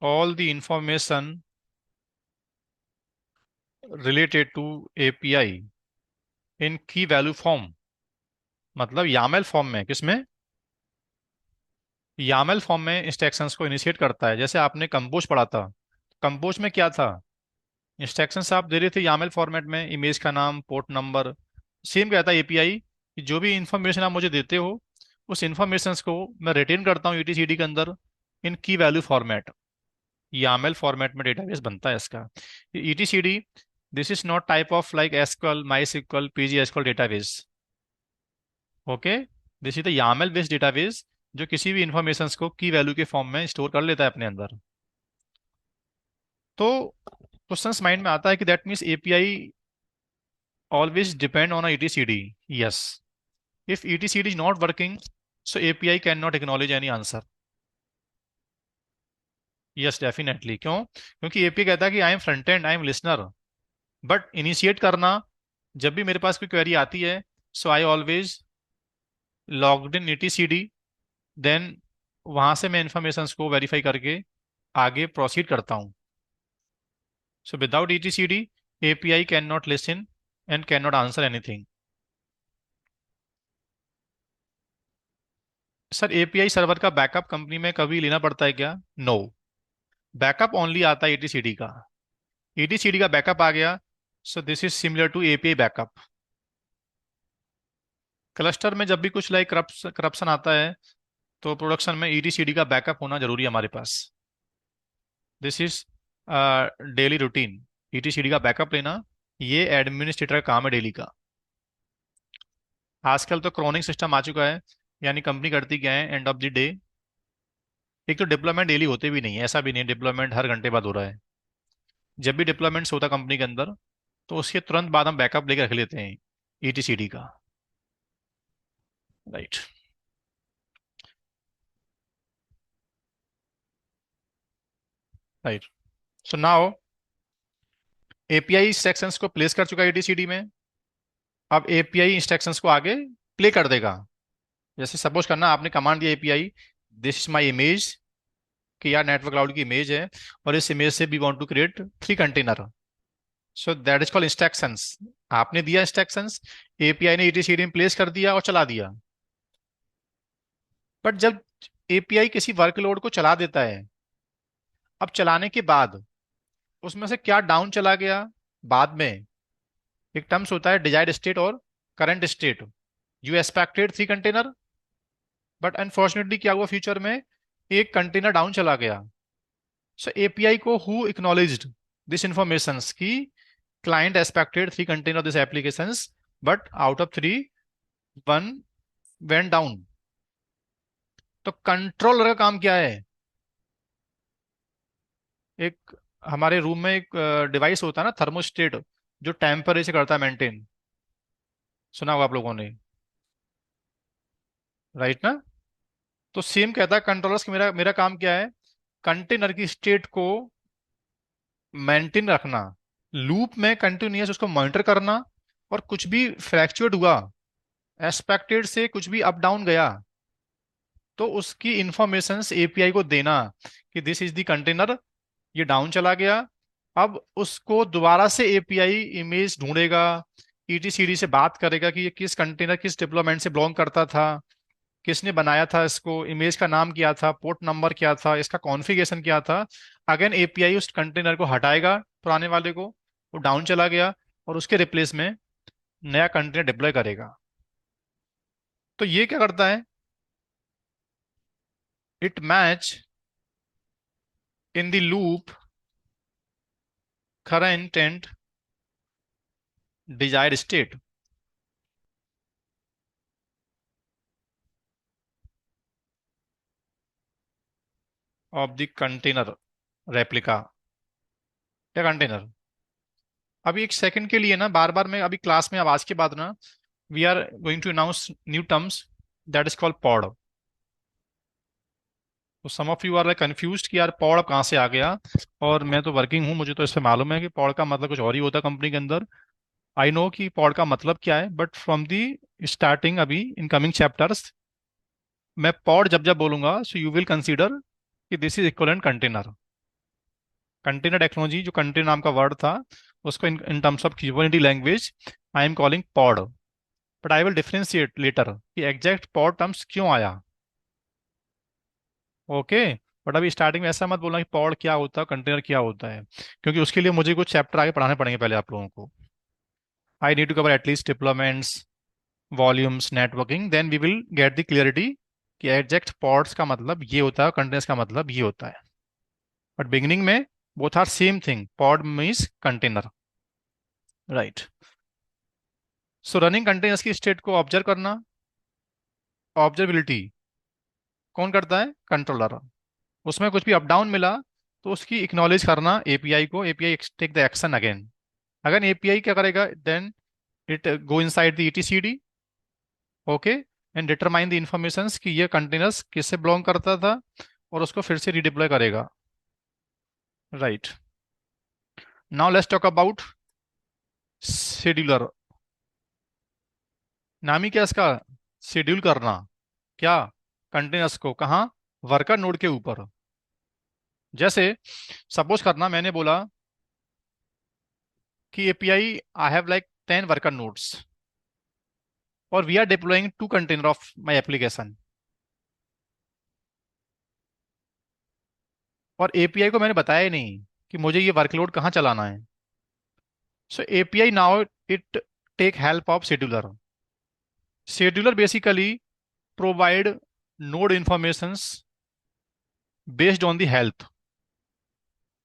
all the information related to API in key value form, मतलब YAML form में। किसमें? YAML form में instructions को initiate करता है। जैसे आपने compose पढ़ा था, कंपोज में क्या था? इंस्ट्रक्शंस आप दे रहे थे YAML फॉर्मेट में, इमेज का नाम, पोर्ट नंबर। सेम कहता है एपीआई कि जो भी इंफॉर्मेशन आप मुझे देते हो उस इंफॉर्मेशंस को मैं रिटेन करता हूँ ईटीसीडी के अंदर इन की वैल्यू फॉर्मेट। YAML फॉर्मेट में डेटाबेस बनता है इसका। ETCD, this is not type of like SQL, my PG SQL database. Okay, this is the YAML based database जो किसी भी इंफॉर्मेशन को की वैल्यू के फॉर्म में स्टोर कर लेता है अपने अंदर। तो क्वेश्चंस माइंड में आता है कि that means API always depend on ETCD। Yes, if ETCD is not working so API can not acknowledge any answer. Yes definitely. क्यों? क्योंकि एपीआई कहता है कि I am front end, I am listener, but initiate करना, जब भी मेरे पास कोई क्वेरी आती है, so I always logged in ETCD, then वहां से मैं इंफॉर्मेशन को वेरीफाई करके आगे प्रोसीड करता हूँ। So without ETCD API can not listen and can not answer anything. Sir API server का बैकअप कंपनी में कभी लेना पड़ता है क्या? नो, बैकअप ओनली आता है ईटीसीडी का। ईटीसीडी का बैकअप आ गया, so this is similar to API backup. Cluster में जब भी कुछ लाइक करप्शन आता है तो प्रोडक्शन में ईटीसीडी का बैकअप होना जरूरी है हमारे पास। दिस इज डेली रूटीन, ईटीसीडी का बैकअप लेना, ये एडमिनिस्ट्रेटर का काम है डेली का। आजकल तो क्रॉनिंग सिस्टम आ चुका है, यानी कंपनी करती क्या है एंड ऑफ द डे, एक तो डिप्लॉयमेंट डेली होते भी नहीं है, ऐसा भी नहीं है डिप्लॉयमेंट हर घंटे बाद हो रहा है। जब भी डिप्लॉयमेंट्स होता है कंपनी के अंदर तो उसके तुरंत बाद हम बैकअप लेके रख लेते हैं ईटीसीडी का। Right. Right. So now API instructions को प्लेस कर चुका है एटीसीडी में। अब एपीआई इंस्ट्रक्शंस को आगे प्ले कर देगा। जैसे सपोज करना आपने कमांड दिया API, this is my image, कि यार नेटवर्क क्लाउड की इमेज है और इस इमेज से we want to create 3 container. So that is called instructions. आपने दिया इंस्ट्रक्शंस, एपीआई ने एटीसीडी में प्लेस कर दिया और चला दिया। बट जब एपीआई किसी वर्कलोड को चला देता है, अब चलाने के बाद उसमें से क्या डाउन चला गया, बाद में एक टर्म्स होता है डिजायर्ड स्टेट और current state. You expected 3 container, but unfortunately क्या हुआ, फ्यूचर में एक कंटेनर डाउन चला गया। सो एपीआई को हु एक्नॉलेज्ड दिस इंफॉर्मेशन की client expected 3 container this applications, but out of 3 1 went down. तो कंट्रोलर का काम क्या है? एक हमारे रूम में एक डिवाइस होता है ना, थर्मोस्टेट, जो टेम्परेचर करता है मेंटेन। सुना होगा आप लोगों ने, राइट ना? तो सेम कहता है कंट्रोलर्स कि मेरा मेरा काम क्या है, कंटेनर की स्टेट को मेंटेन रखना, लूप में कंटिन्यूअस उसको मॉनिटर करना, और कुछ भी फ्रैक्चुएट हुआ, एक्सपेक्टेड से कुछ भी अप डाउन गया, तो उसकी इंफॉर्मेशंस एपीआई को देना कि दिस इज द कंटेनर, ये डाउन चला गया। अब उसको दोबारा से एपीआई इमेज ढूंढेगा, ईटीसीडी से बात करेगा कि ये किस कंटेनर किस डिप्लॉयमेंट से बिलोंग करता था, किसने बनाया था इसको, इमेज का नाम क्या था, पोर्ट नंबर क्या था, इसका कॉन्फ़िगरेशन क्या था। अगेन एपीआई उस कंटेनर को हटाएगा, पुराने वाले को, वो डाउन चला गया, और उसके रिप्लेस में नया कंटेनर डिप्लॉय करेगा। तो ये क्या करता है, it match in the loop current and desired state of the container replica या कंटेनर। अभी एक सेकंड के लिए ना, बार बार मैं अभी क्लास में आवाज के बाद ना, we are going to announce new terms, that is called pod. तो some of you are like confused कि यार पॉड कहाँ से आ गया, और मैं तो वर्किंग हूँ, मुझे तो इससे मालूम है कि पॉड का मतलब कुछ और ही होता है कंपनी के अंदर। आई नो कि पॉड का मतलब क्या है, बट फ्रॉम दी स्टार्टिंग अभी इन कमिंग चैप्टर्स, मैं पॉड जब जब बोलूंगा, सो यू विल कंसीडर कि this is equivalent container. Container technology, जो कंटेनर नाम का वर्ड था, उसको in terms of Kubernetes language I am calling pod. But I will differentiate later कि एग्जैक्ट पॉड टर्म्स क्यों आया। ओके। बट अभी स्टार्टिंग में ऐसा मत बोलना कि पॉड क्या होता है, कंटेनर क्या होता है, क्योंकि उसके लिए मुझे कुछ चैप्टर आगे पढ़ाने पड़ेंगे पहले आप लोगों को। I need to cover at least deployments, volumes, networking, then we will get the clarity कि एग्जैक्ट पॉड्स का मतलब ये होता है, कंटेनर्स का मतलब ये होता है। बट बिगिनिंग में both are same thing, pod means container, right. So running containers की स्टेट को ऑब्जर्व करना, ऑब्जर्वेबिलिटी कौन करता है, कंट्रोलर। उसमें कुछ भी अप डाउन मिला तो उसकी इक्नॉलेज करना एपीआई को, API take the action again. अगर एपीआई क्या करेगा, then it go inside the ETCD, okay, and determine the informations कि ये कंटेनर्स किससे बिलोंग करता था, और उसको फिर से रिडिप्लॉय करेगा, right. Now let's talk about scheduler. नाम ही क्या इसका, शेड्यूल करना, क्या, कंटेनर्स को कहाँ, वर्कर नोड के ऊपर। जैसे सपोज करना मैंने बोला कि API I have like 10 worker nodes, और we are deploying 2 container of my application. और एपीआई को मैंने बताया ही नहीं कि मुझे ये वर्कलोड कहाँ चलाना है। So API now it take help of scheduler. Scheduler basically provide node informations based on the health.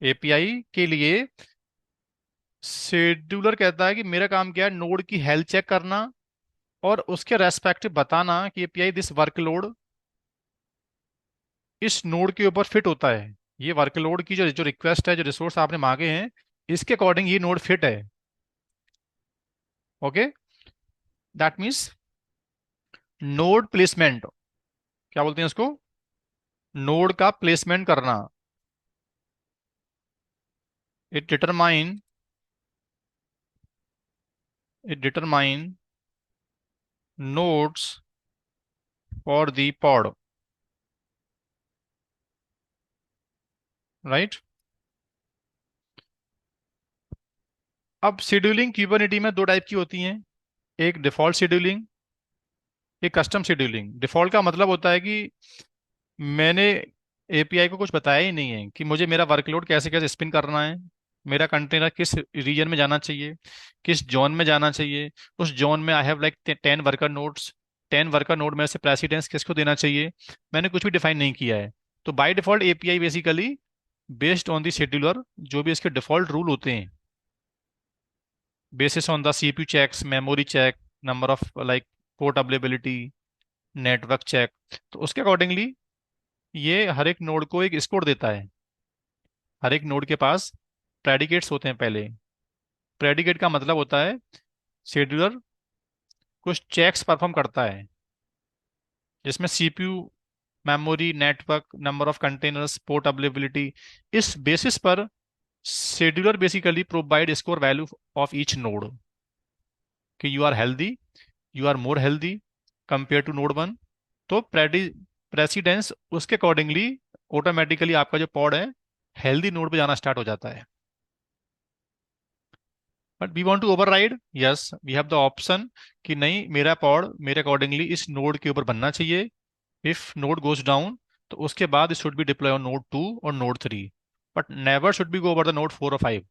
API के लिए शेड्यूलर कहता है कि मेरा काम क्या है, नोड की हेल्थ चेक करना, और उसके रेस्पेक्टिव बताना कि एपीआई दिस वर्कलोड इस नोड के ऊपर फिट होता है। ये वर्कलोड की जो जो रिक्वेस्ट है, जो रिसोर्स आपने मांगे हैं, इसके अकॉर्डिंग ये नोड फिट है। Okay, that means node placement, क्या बोलते हैं इसको, नोड का प्लेसमेंट करना। it determine it determine nodes for the pod, right? अब शेड्यूलिंग क्यूबरनेटी में दो टाइप की होती हैं, एक डिफॉल्ट शेड्यूलिंग, एक कस्टम शेड्यूलिंग। डिफॉल्ट का मतलब होता है कि मैंने एपीआई को कुछ बताया ही नहीं है कि मुझे मेरा वर्कलोड कैसे कैसे स्पिन करना है, मेरा कंटेनर किस रीजन में जाना चाहिए, किस जोन में जाना चाहिए, उस जोन में I have like 10 worker nodes, 10 worker node में से प्रेसिडेंस किसको देना चाहिए, मैंने कुछ भी डिफाइन नहीं किया है। तो by default API basically based on the scheduler, जो भी इसके डिफॉल्ट रूल होते हैं, basis on the CPU checks, memory check, number of like port availability, network check, तो उसके अकॉर्डिंगली ये हर एक नोड को एक स्कोर देता है। हर एक नोड के पास प्रेडिकेट्स होते हैं पहले। प्रेडिकेट का मतलब होता है शेड्यूलर कुछ चेक्स परफॉर्म करता है, जिसमें CPU, memory, network, number of containers, port availability, इस बेसिस पर scheduler basically provide score value of each node, कि you are healthy, you are more healthy compare to node one. तो precedence उसके accordingly automatically आपका जो pod है healthy node पे जाना स्टार्ट हो जाता है। But we want to override, yes we have the option कि नहीं, मेरा पॉड मेरे अकॉर्डिंगली इस नोड के ऊपर बनना चाहिए। इफ नोड गोज डाउन, तो उसके बाद it should be deploy on node 2 और node 3, but never should be go over the node 4 और 5।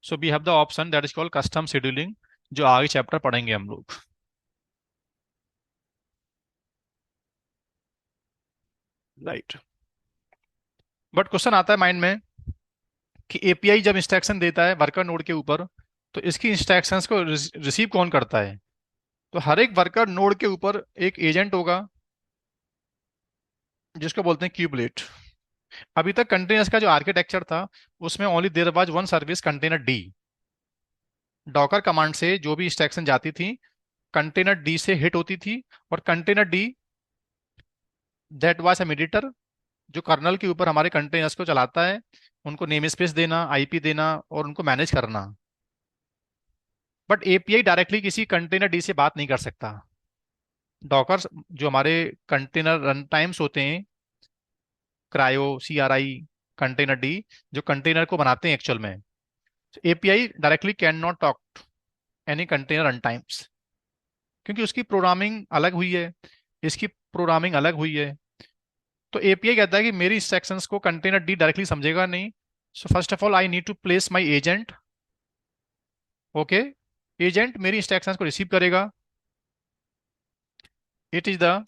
So we have the option that is called custom scheduling, जो आगे चैप्टर पढ़ेंगे हम लोग, राइट। बट क्वेश्चन आता है माइंड में कि एपीआई जब इंस्ट्रक्शन देता है वर्कर नोड के ऊपर, तो इसकी इंस्ट्रक्शंस को रिसीव कौन करता है? तो हर एक वर्कर नोड के ऊपर एक एजेंट होगा, जिसको बोलते हैं क्यूबलेट। अभी तक कंटेनर्स का जो आर्किटेक्चर था, उसमें only there was one service, containerd. Docker command से जो भी इंस्ट्रक्शन जाती थी, कंटेनर डी से हिट होती थी, और container D that was a mediator, जो कर्नल के ऊपर हमारे कंटेनर्स को चलाता है, उनको नेम स्पेस देना, आईपी देना, और उनको मैनेज करना। बट एपीआई डायरेक्टली किसी कंटेनर डी से बात नहीं कर सकता। डॉकर, जो हमारे कंटेनर रन टाइम्स होते हैं, क्रायो, सीआरआई, कंटेनर डी, जो कंटेनर को बनाते हैं एक्चुअल में, API directly can not talk any container run times, क्योंकि उसकी प्रोग्रामिंग अलग हुई है, इसकी प्रोग्रामिंग अलग हुई है। तो एपीआई कहता है कि मेरी इंस्ट्रक्शंस को कंटेनर डी डायरेक्टली समझेगा नहीं। So first of all I need to place my agent. Okay, agent मेरी इंस्ट्रक्शंस को रिसीव करेगा। It is the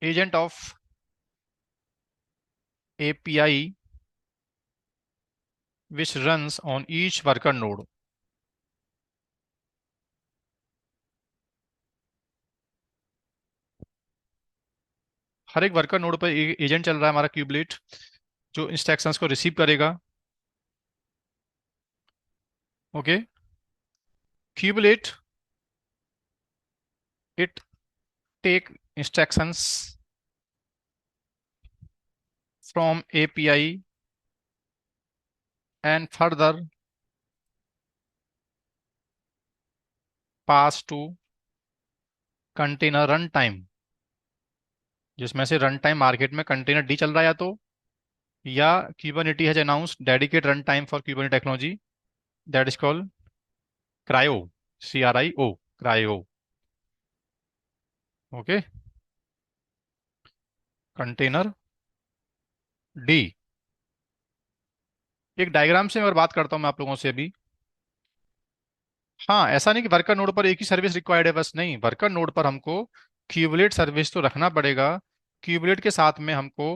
agent of API which runs on each worker node. हर एक वर्कर नोड पर agent चल रहा है हमारा क्यूबलेट, जो इंस्ट्रक्शंस को रिसीव करेगा। Okay, kubelet it take instructions from API and further pass to container run time, जिसमें से रन टाइम मार्केट में कंटेनर डी चल रहा है, या Kubernetes has announced dedicate run time for Kubernetes technology, that is called CRIO, CRIO, CRIO. Okay, containerd. एक diagram से अगर बात करता हूं मैं आप लोगों से अभी, हाँ, ऐसा नहीं कि वर्कर नोड पर एक ही सर्विस रिक्वायर्ड है, बस नहीं, वर्कर नोड पर हमको क्यूबलेट सर्विस तो रखना पड़ेगा। क्यूबलेट के साथ में हमको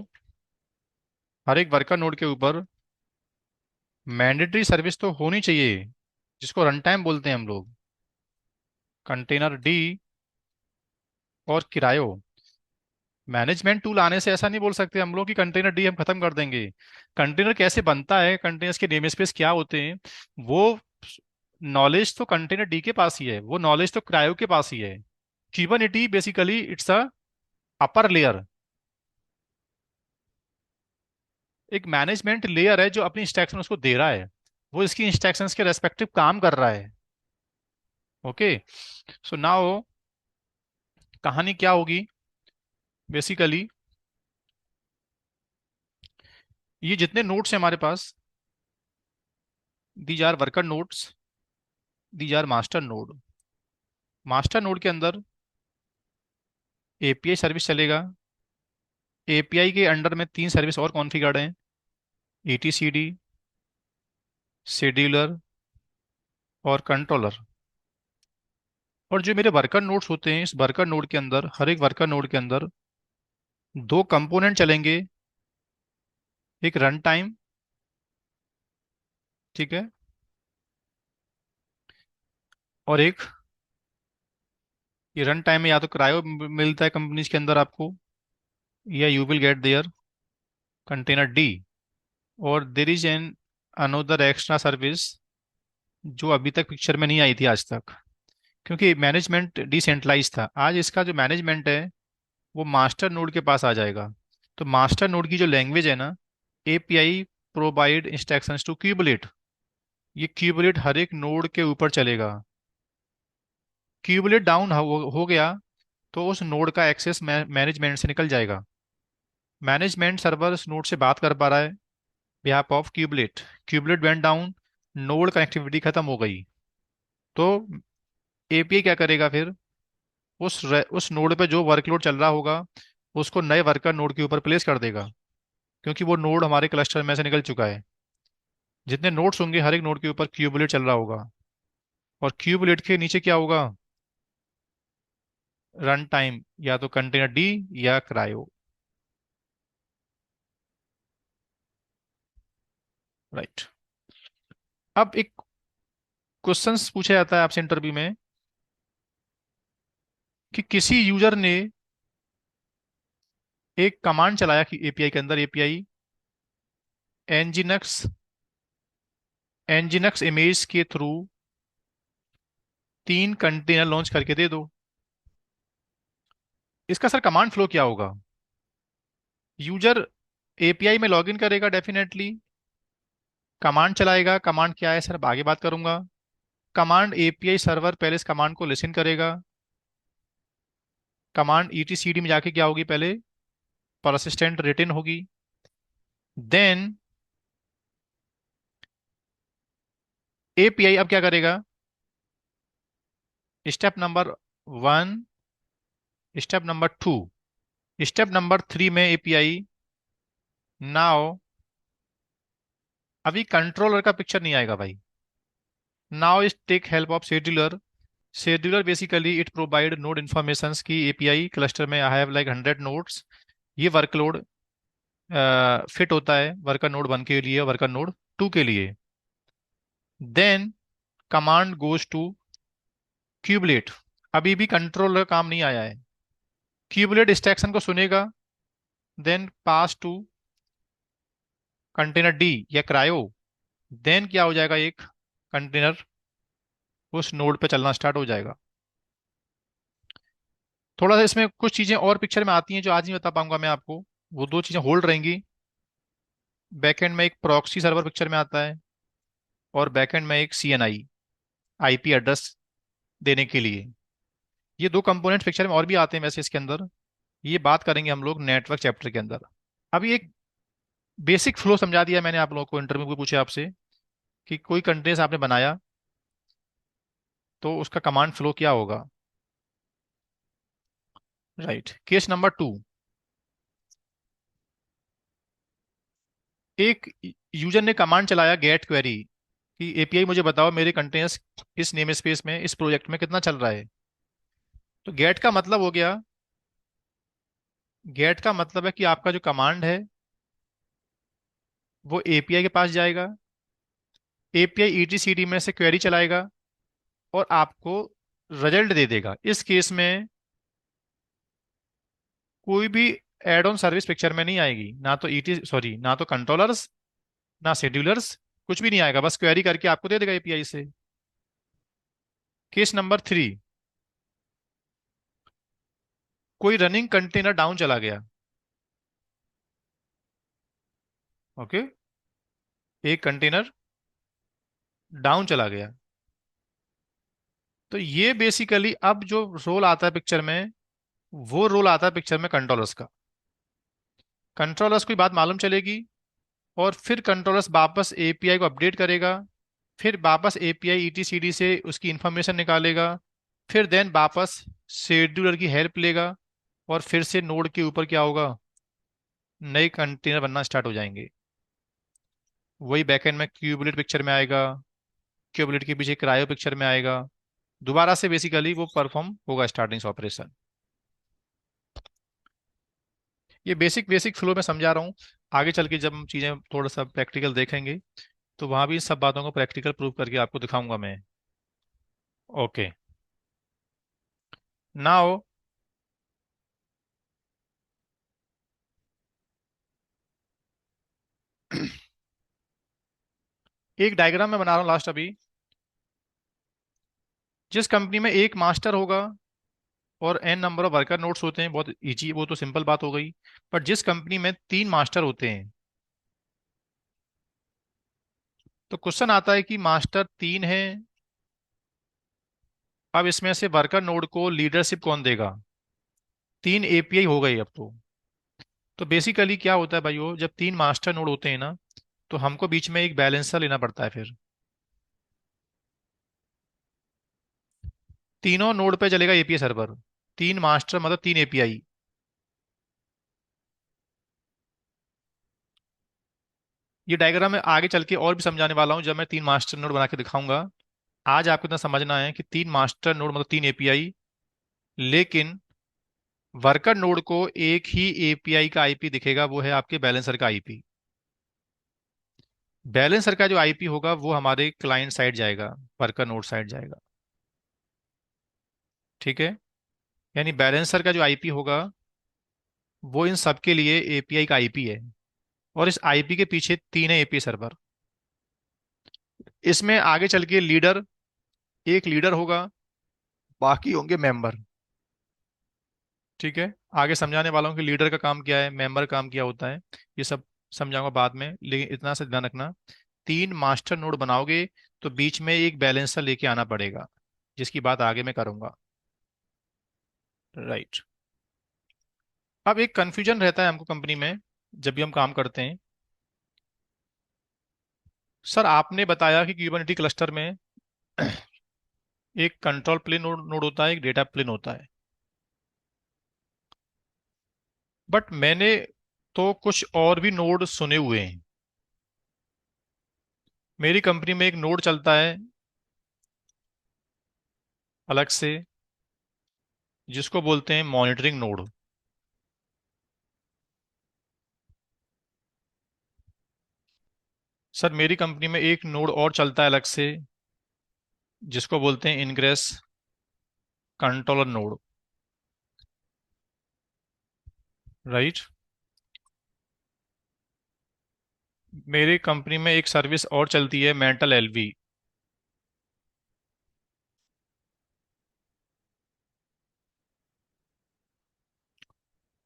हर एक वर्कर नोड के ऊपर मैंडेटरी सर्विस तो होनी चाहिए, जिसको रन टाइम बोलते हैं हम लोग, कंटेनर डी और किरायो। मैनेजमेंट टूल आने से ऐसा नहीं बोल सकते हम लोग कि कंटेनर डी हम खत्म कर देंगे। कंटेनर कैसे बनता है, कंटेनर्स के नेम स्पेस क्या होते हैं, वो नॉलेज तो कंटेनर डी के पास ही है, वो नॉलेज तो क्रायो के पास ही है। Kubernetes basically it's a upper layer, एक मैनेजमेंट लेयर है जो अपनी इंस्ट्रक्शन उसको दे रहा है, वो इसकी इंस्ट्रक्शंस के रेस्पेक्टिव काम कर रहा है। ओके। सो नाउ कहानी क्या होगी बेसिकली, ये जितने नोट्स हैं हमारे पास, these are worker nodes, these are master node. Master node के अंदर एपीआई सर्विस चलेगा। एपीआई के अंडर में तीन सर्विस और कॉन्फ़िगर्ड हैं, ईटीसीडी, शेड्यूलर और कंट्रोलर। और जो मेरे वर्कर नोड्स होते हैं, इस वर्कर नोड के अंदर, हर एक वर्कर नोड के अंदर दो कंपोनेंट चलेंगे। एक रन टाइम, ठीक है, और एक, ये रन टाइम में या तो क्रायो मिलता है कंपनीज के अंदर आपको, या you will get there containerd. और there is an another extra service जो अभी तक पिक्चर में नहीं आई थी आज तक, क्योंकि मैनेजमेंट डिसेंट्रलाइज था। आज इसका जो मैनेजमेंट है वो मास्टर नोड के पास आ जाएगा। तो मास्टर नोड की जो लैंग्वेज है ना, API provide instructions to kubelet, ये क्यूबलेट हर एक नोड के ऊपर चलेगा। क्यूबलेट डाउन हो गया तो उस नोड का एक्सेस मैनेजमेंट से निकल जाएगा। मैनेजमेंट सर्वर उस नोड से बात कर पा रहा है behalf of kubelet. Kubelet went down, node connectivity खत्म हो गई। तो एपीआई क्या करेगा फिर, उस नोड पे जो वर्कलोड चल रहा होगा उसको नए वर्कर नोड के ऊपर प्लेस कर देगा, क्योंकि वो नोड हमारे क्लस्टर में से निकल चुका है। जितने नोड्स होंगे हर एक नोड के ऊपर क्यूबलेट चल रहा होगा, और क्यूबलेट के नीचे क्या होगा, रन टाइम, या तो कंटेनर डी या क्रायो। राइट। अब एक क्वेश्चंस पूछा जाता है आपसे इंटरव्यू में कि किसी यूजर ने एक कमांड चलाया कि एपीआई के अंदर, एपीआई एनजीनक्स, एनजीनक्स इमेज के थ्रू 3 कंटेनर लॉन्च करके दे दो। इसका सर कमांड फ्लो क्या होगा? यूजर एपीआई में लॉगिन करेगा डेफिनेटली, कमांड चलाएगा। कमांड क्या है सर, अब आगे बात करूंगा। कमांड एपीआई सर्वर पहले इस कमांड को लिसन करेगा। कमांड ईटीसीडी में जाके क्या होगी, पहले परसिस्टेंट रिटर्न होगी। देन एपीआई अब क्या करेगा, step number 1, step number 2, step number 3 में एपीआई नाउ, अभी कंट्रोलर का पिक्चर नहीं आएगा भाई। नाउ इस take help of scheduler. Scheduler basically it provide node information की एपीआई क्लस्टर में आई हैव लाइक 100 नोड्स। ये वर्कलोड फिट होता है वर्कर नोड 1 के लिए, वर्कर नोड 2 के लिए। Then command goes to kubelet. अभी भी कंट्रोलर काम नहीं आया है। क्यूबलेट इंस्ट्रक्शन को सुनेगा, then pass to containerd या क्रायो। देन क्या हो जाएगा, एक कंटेनर उस नोड पे चलना स्टार्ट हो जाएगा। थोड़ा सा इसमें कुछ चीजें और पिक्चर में आती हैं जो आज नहीं बता पाऊंगा मैं आपको, वो दो चीजें होल्ड रहेंगी। बैकएंड में एक प्रॉक्सी सर्वर पिक्चर में आता है, और बैकएंड में एक सीएनआई, आईपी एड्रेस देने के लिए। ये दो कंपोनेंट्स पिक्चर में और भी आते हैं वैसे इसके अंदर, ये बात करेंगे हम लोग नेटवर्क चैप्टर के अंदर। अभी एक बेसिक फ्लो समझा दिया मैंने आप लोगों को, इंटरव्यू में पूछे आपसे कि कोई कंटेंट आपने बनाया तो उसका कमांड फ्लो क्या होगा। राइट। केस नंबर 2, एक यूजर ने कमांड चलाया गेट क्वेरी कि एपीआई मुझे बताओ मेरे कंटेनर्स इस नेम स्पेस में इस प्रोजेक्ट में कितना चल रहा है। तो गेट का मतलब हो गया, गेट का मतलब है कि आपका जो कमांड है वो एपीआई के पास जाएगा, एपीआई ईटीसीडी में से क्वेरी चलाएगा और आपको रिजल्ट दे देगा। इस केस में कोई भी एड ऑन सर्विस पिक्चर में नहीं आएगी, ना तो ईटी सॉरी ना तो कंट्रोलर्स ना शेड्यूलर्स, कुछ भी नहीं आएगा, बस क्वेरी करके आपको दे देगा एपीआई से। केस नंबर 3, कोई रनिंग कंटेनर डाउन चला गया। ओके, एक कंटेनर डाउन चला गया। तो ये बेसिकली अब जो रोल आता है पिक्चर में, वो रोल आता है पिक्चर में कंट्रोलर्स का। कंट्रोलर्स को ये बात मालूम चलेगी, और फिर कंट्रोलर्स वापस एपीआई को अपडेट करेगा, फिर वापस एपीआई ईटीसीडी से उसकी इंफॉर्मेशन निकालेगा, फिर देन वापस शेड्यूलर की हेल्प लेगा, और फिर से नोड के ऊपर क्या होगा, नए कंटेनर बनना स्टार्ट हो जाएंगे। वही बैकएंड में क्यूबलेट पिक्चर में आएगा, क्यूबलेट के पीछे क्रायो पिक्चर में आएगा। दोबारा से बेसिकली वो परफॉर्म होगा स्टार्टिंग से ऑपरेशन। ये बेसिक बेसिक फ्लो में समझा रहा हूँ। आगे चल के जब हम चीज़ें थोड़ा सा प्रैक्टिकल देखेंगे, तो वहां भी इन सब बातों को प्रैक्टिकल प्रूव करके आपको दिखाऊंगा मैं। ओके, नाउ एक डायग्राम मैं बना रहा हूँ लास्ट अभी। जिस कंपनी में एक मास्टर होगा और N number of worker nodes होते हैं, बहुत इजी, वो तो सिंपल बात हो गई। पर जिस कंपनी में तीन मास्टर होते हैं, तो क्वेश्चन आता है कि मास्टर तीन है, अब इसमें से वर्कर नोड को लीडरशिप कौन देगा। तीन एपीआई हो गई अब तो बेसिकली क्या होता है भाइयों, जब तीन मास्टर नोड होते हैं ना, तो हमको बीच में एक बैलेंसर लेना पड़ता है। फिर तीनों नोड पे चलेगा एपीआई सर्वर। तीन मास्टर मतलब तीन एपीआई। ये डायग्राम मैं आगे चल के और भी समझाने वाला हूँ, जब मैं तीन मास्टर नोड बना के दिखाऊंगा। आज आपको इतना समझना है कि तीन मास्टर नोड मतलब तीन एपीआई, लेकिन वर्कर नोड को एक ही एपीआई का आईपी दिखेगा, वो है आपके बैलेंसर का आईपी। बैलेंसर का जो आईपी होगा वो हमारे क्लाइंट साइड जाएगा, वर्कर नोड साइड जाएगा। ठीक है, यानी बैलेंसर का जो आईपी होगा वो इन सबके लिए एपीआई का आईपी है, और इस आईपी के पीछे तीन है एपीआई सर्वर। इसमें आगे चल के लीडर, एक लीडर होगा, बाकी होंगे मेंबर। ठीक है, आगे समझाने वाला हूँ कि लीडर का काम क्या है, मेंबर का काम क्या होता है। ये सब समझाऊंगा बाद में, लेकिन इतना सा ध्यान रखना, तीन मास्टर नोड बनाओगे तो बीच में एक बैलेंसर लेके आना पड़ेगा, जिसकी बात आगे मैं करूंगा। राइट। अब एक कंफ्यूजन रहता है हमको कंपनी में जब भी हम काम करते हैं। सर आपने बताया कि क्यूबरनेटी क्लस्टर में एक कंट्रोल प्लेन नोड होता है, एक डेटा प्लेन होता है, बट मैंने तो कुछ और भी नोड सुने हुए हैं। मेरी कंपनी में एक नोड चलता है अलग से, जिसको बोलते हैं मॉनिटरिंग नोड। सर मेरी कंपनी में एक नोड और चलता है अलग से, जिसको बोलते हैं इनग्रेस कंट्रोलर नोड। राइट। मेरी कंपनी में एक सर्विस और चलती है मेंटल एलवी।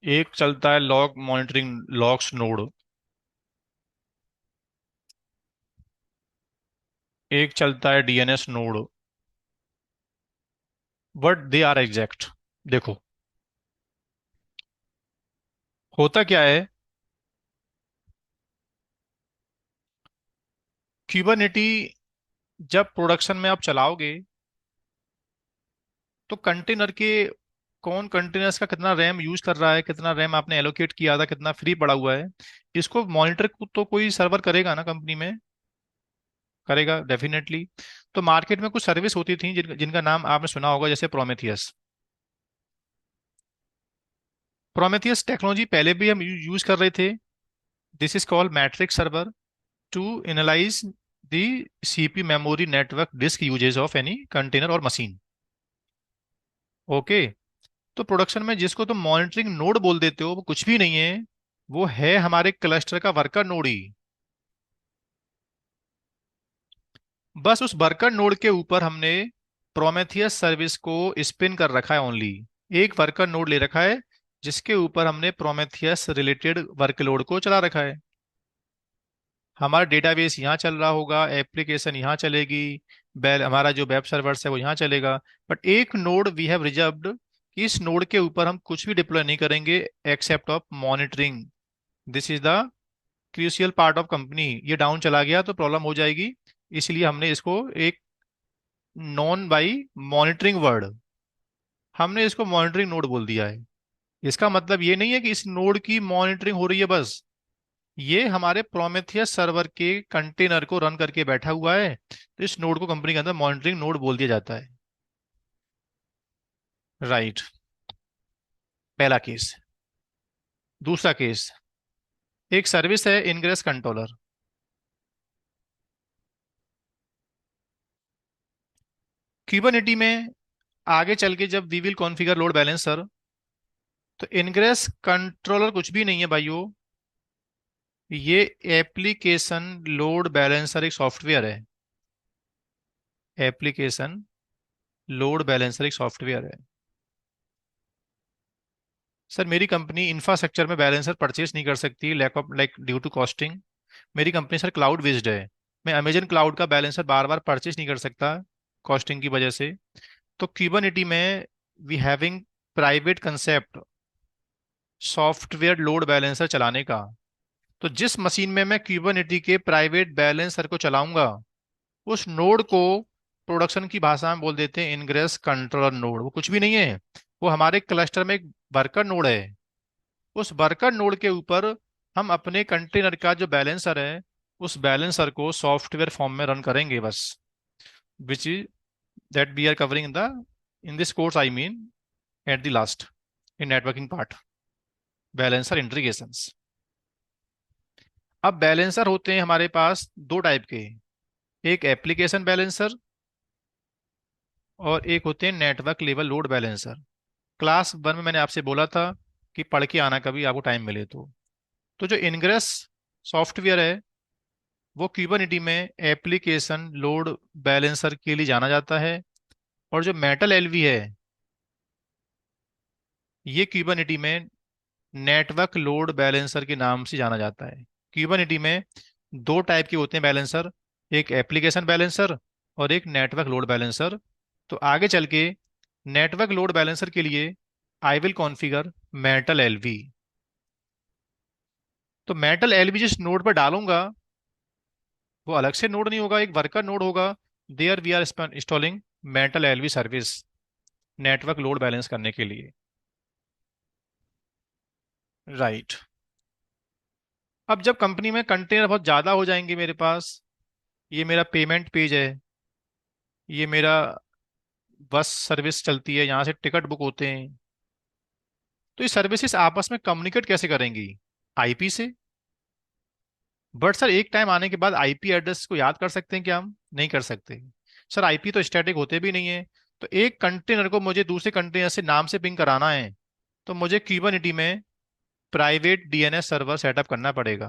एक चलता है लॉग मॉनिटरिंग लॉग्स नोड। एक चलता है DNS node. But they are exact. देखो, होता क्या है, क्यूबरनेटी जब प्रोडक्शन में आप चलाओगे, तो कंटेनर के कौन कंटेनर्स का कितना रैम यूज कर रहा है, कितना रैम आपने एलोकेट किया था, कितना फ्री पड़ा हुआ है, इसको मॉनिटर तो कोई सर्वर करेगा ना कंपनी में, करेगा डेफिनेटली। तो मार्केट में कुछ सर्विस होती थी जिनका नाम आपने सुना होगा, जैसे प्रोमेथियस। प्रोमेथियस टेक्नोलॉजी पहले भी हम यूज कर रहे थे। This is called metrics server to analyse the CP memory network disk usage of any container और मशीन। ओके। तो प्रोडक्शन में जिसको तुम मॉनिटरिंग नोड बोल देते हो, वो कुछ भी नहीं है, वो है हमारे क्लस्टर का वर्कर नोड ही। बस उस वर्कर नोड के ऊपर हमने प्रोमेथियस सर्विस को स्पिन कर रखा है ओनली। एक वर्कर नोड ले रखा है, जिसके ऊपर हमने प्रोमेथियस रिलेटेड वर्कलोड को चला रखा है। हमारा डेटाबेस यहाँ चल रहा होगा, एप्लीकेशन यहाँ चलेगी, बेल हमारा जो वेब सर्वर्स है वो यहाँ चलेगा। बट एक नोड वी हैव रिजर्व्ड कि इस नोड के ऊपर हम कुछ भी डिप्लॉय नहीं करेंगे except of monitoring. This is the crucial part of company. ये डाउन चला गया तो प्रॉब्लम हो जाएगी, इसलिए हमने इसको एक नॉन बाई मॉनिटरिंग वर्ड, हमने इसको मॉनिटरिंग नोड बोल दिया है। इसका मतलब ये नहीं है कि इस नोड की मॉनिटरिंग हो रही है बस, ये हमारे प्रोमेथियस सर्वर के कंटेनर को रन करके बैठा हुआ है, तो इस नोड को कंपनी के अंदर मॉनिटरिंग नोड बोल दिया जाता है। राइट, पहला केस। दूसरा केस, एक सर्विस है इनग्रेस कंट्रोलर। क्यूबरनेटी में आगे चल के जब we will configure load balancer, तो इनग्रेस कंट्रोलर कुछ भी नहीं है भाइयों, ये एप्लीकेशन लोड बैलेंसर एक सॉफ्टवेयर है। एप्लीकेशन लोड बैलेंसर एक सॉफ्टवेयर है। सर मेरी कंपनी इंफ्रास्ट्रक्चर में बैलेंसर परचेज नहीं कर सकती, lack of like due to costing. मेरी कंपनी सर क्लाउड बेस्ड है, मैं अमेजन क्लाउड का बैलेंसर बार बार परचेज नहीं कर सकता कॉस्टिंग की वजह से। तो क्यूबरनेटी में we having private concept software load balancer चलाने का। तो जिस मशीन में मैं क्यूबरनेटी के प्राइवेट बैलेंसर को चलाऊंगा, उस नोड को प्रोडक्शन की भाषा में बोल देते हैं इनग्रेस कंट्रोलर नोड। वो कुछ भी नहीं है, वो हमारे क्लस्टर में एक वर्कर नोड है। उस वर्कर नोड के ऊपर हम अपने कंटेनर का जो बैलेंसर है, उस बैलेंसर को सॉफ्टवेयर फॉर्म में रन करेंगे बस, which is that we are covering in this course, I mean at the last in networking part, balancer integrations. अब बैलेंसर होते हैं हमारे पास दो टाइप के, एक एप्लीकेशन बैलेंसर और एक होते हैं network level load balancer. Class one में मैंने आपसे बोला था कि पढ़ के आना कभी आपको टाइम मिले तो जो इनग्रेस सॉफ्टवेयर है वो क्यूबरनेटी में एप्लीकेशन लोड बैलेंसर के लिए जाना जाता है। और जो मेटल एलवी है, ये क्यूबरनेटी में नेटवर्क लोड बैलेंसर के नाम से जाना जाता है। क्यूबरनेटी में दो टाइप के होते हैं बैलेंसर, एक एप्लीकेशन बैलेंसर और एक नेटवर्क लोड बैलेंसर। तो आगे चल के नेटवर्क लोड बैलेंसर के लिए I will configure MetalLB. तो मेटल एलवी जिस नोड पर डालूंगा वो अलग से नोड नहीं होगा, एक वर्कर नोड होगा। There we are installing MetalLB service network load balance करने के लिए। राइट। अब जब कंपनी में कंटेनर बहुत ज़्यादा हो जाएंगे मेरे पास, ये मेरा पेमेंट पेज है, ये मेरा बस सर्विस चलती है, यहाँ से टिकट बुक होते हैं, तो ये सर्विसेज आपस में कम्युनिकेट कैसे करेंगी? आईपी से। बट सर एक टाइम आने के बाद आईपी एड्रेस को याद कर सकते हैं क्या हम? नहीं कर सकते। सर आईपी तो स्टैटिक होते भी नहीं है। तो एक कंटेनर को मुझे दूसरे कंटेनर से नाम से पिंग कराना है, तो मुझे क्यूबरनेटी में प्राइवेट डीएनएस सर्वर सेटअप करना पड़ेगा।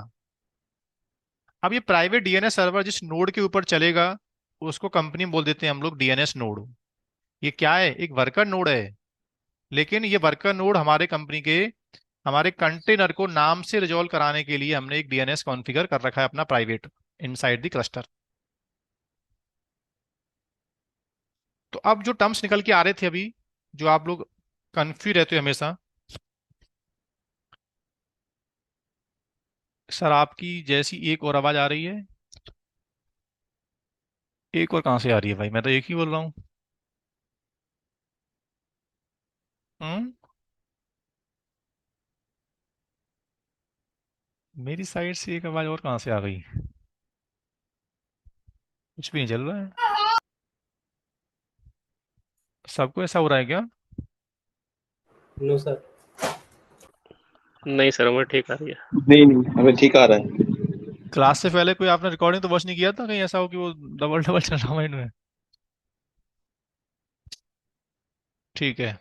अब ये प्राइवेट डीएनएस सर्वर जिस नोड के ऊपर चलेगा, उसको कंपनी में बोल देते हैं हम लोग डीएनएस नोड। ये क्या है? एक वर्कर नोड है, लेकिन ये वर्कर नोड हमारे कंपनी के हमारे कंटेनर को नाम से रिजॉल्व कराने के लिए हमने एक डीएनएस कॉन्फ़िगर कर रखा है अपना प्राइवेट इनसाइड द क्लस्टर। तो अब जो टर्म्स निकल के आ रहे थे अभी, जो आप लोग कंफ्यूज रहते हो हमेशा, सर आपकी जैसी एक और आवाज आ रही है। एक और कहाँ से आ रही है भाई? मैं तो एक ही बोल रहा हूँ। हम्म। मेरी साइड से एक आवाज और कहाँ से आ गई? कुछ भी नहीं चल रहा है। सबको ऐसा हो रहा है क्या? No sir. नहीं सर, उम्र ठीक आ रही है। नहीं नहीं, हमें ठीक आ रहा है। क्लास से पहले कोई आपने रिकॉर्डिंग तो वॉच नहीं किया था? कहीं ऐसा हो कि वो डबल डबल चल रहा है इनमें? ठीक है।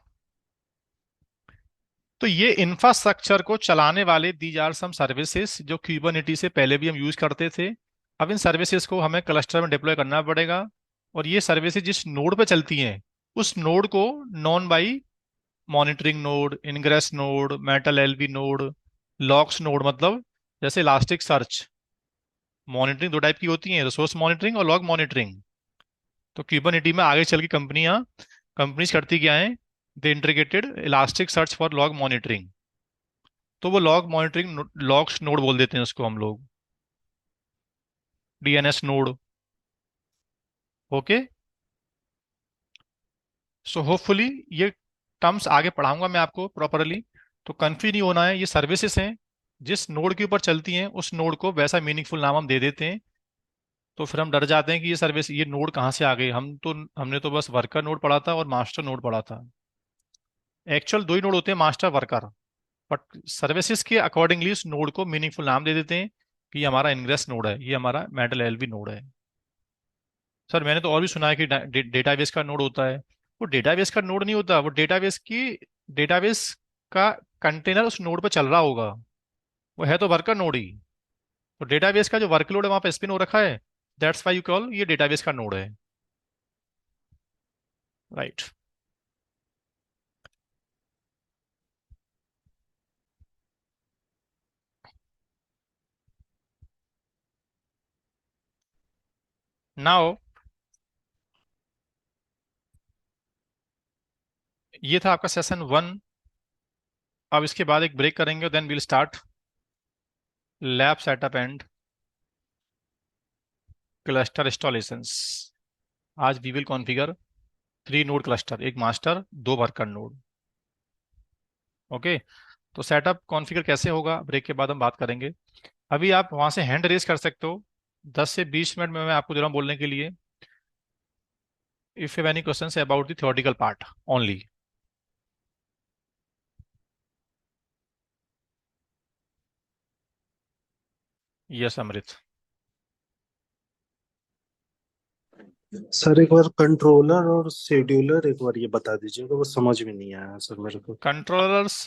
तो ये इंफ्रास्ट्रक्चर को चलाने वाले दीज आर सम सर्विसेज जो क्यूबरनेटी से पहले भी हम यूज करते थे। अब इन सर्विसेज को हमें क्लस्टर में डिप्लॉय करना पड़ेगा, और ये सर्विसेज जिस नोड पे चलती हैं, उस नोड को known by monitoring node, ingress node, MetalLB node, logs node, मतलब जैसे इलास्टिक सर्च, मॉनिटरिंग दो टाइप की होती है, रिसोर्स मॉनिटरिंग और लॉग मॉनिटरिंग। तो क्यूबरनेटी में आगे चल के कंपनीज करती क्या है, they integrated elastic search for log monitoring. तो वो लॉग मॉनिटरिंग लॉग्स नोड बोल देते हैं उसको हम लोग, DNS node. Okay. So hopefully ये टर्म्स आगे पढ़ाऊंगा मैं आपको प्रॉपरली, तो कंफ्यूज नहीं होना है। ये सर्विसेज हैं, जिस नोड के ऊपर चलती हैं उस नोड को वैसा मीनिंगफुल नाम हम दे देते हैं। तो फिर हम डर जाते हैं कि ये सर्विस, ये नोड कहाँ से आ गई। हमने तो बस वर्कर नोड पढ़ा था और मास्टर नोड पढ़ा था। एक्चुअल दो ही नोड होते हैं, मास्टर वर्कर। बट सर्विसेज के अकॉर्डिंगली उस नोड को मीनिंगफुल नाम दे देते हैं कि ये हमारा इनग्रेस नोड है, ये हमारा मेटल एलवी नोड है। सर मैंने तो और भी सुना है कि डेटाबेस का नोड होता है। वो डेटाबेस का नोड नहीं होता, वो डेटाबेस का कंटेनर उस नोड पर चल रहा होगा। वो है तो वर्कर नोड ही। तो डेटाबेस का जो वर्कलोड है वहां पे स्पिन हो रखा है, दैट्स व्हाई यू कॉल ये डेटाबेस का नोड है। राइट। नाउ ये था आपका सेशन 1। अब इसके बाद एक ब्रेक करेंगे, then will start lab setup and cluster installations. आज we will configure 3 node cluster, एक मास्टर, 2 वर्कर नोड। ओके। तो सेटअप कॉन्फ़िगर कैसे होगा ब्रेक के बाद हम बात करेंगे। अभी आप वहां से हैंड रेज कर सकते हो, 10 से 20 मिनट में मैं आपको दे रहा हूँ बोलने के लिए। If you have any questions about the theoretical part only. Yes Amrit. Sir एक बार कंट्रोलर और शेड्यूलर एक बार ये बता दीजिएगा, वो समझ में नहीं आया सर मेरे को। कंट्रोलर्स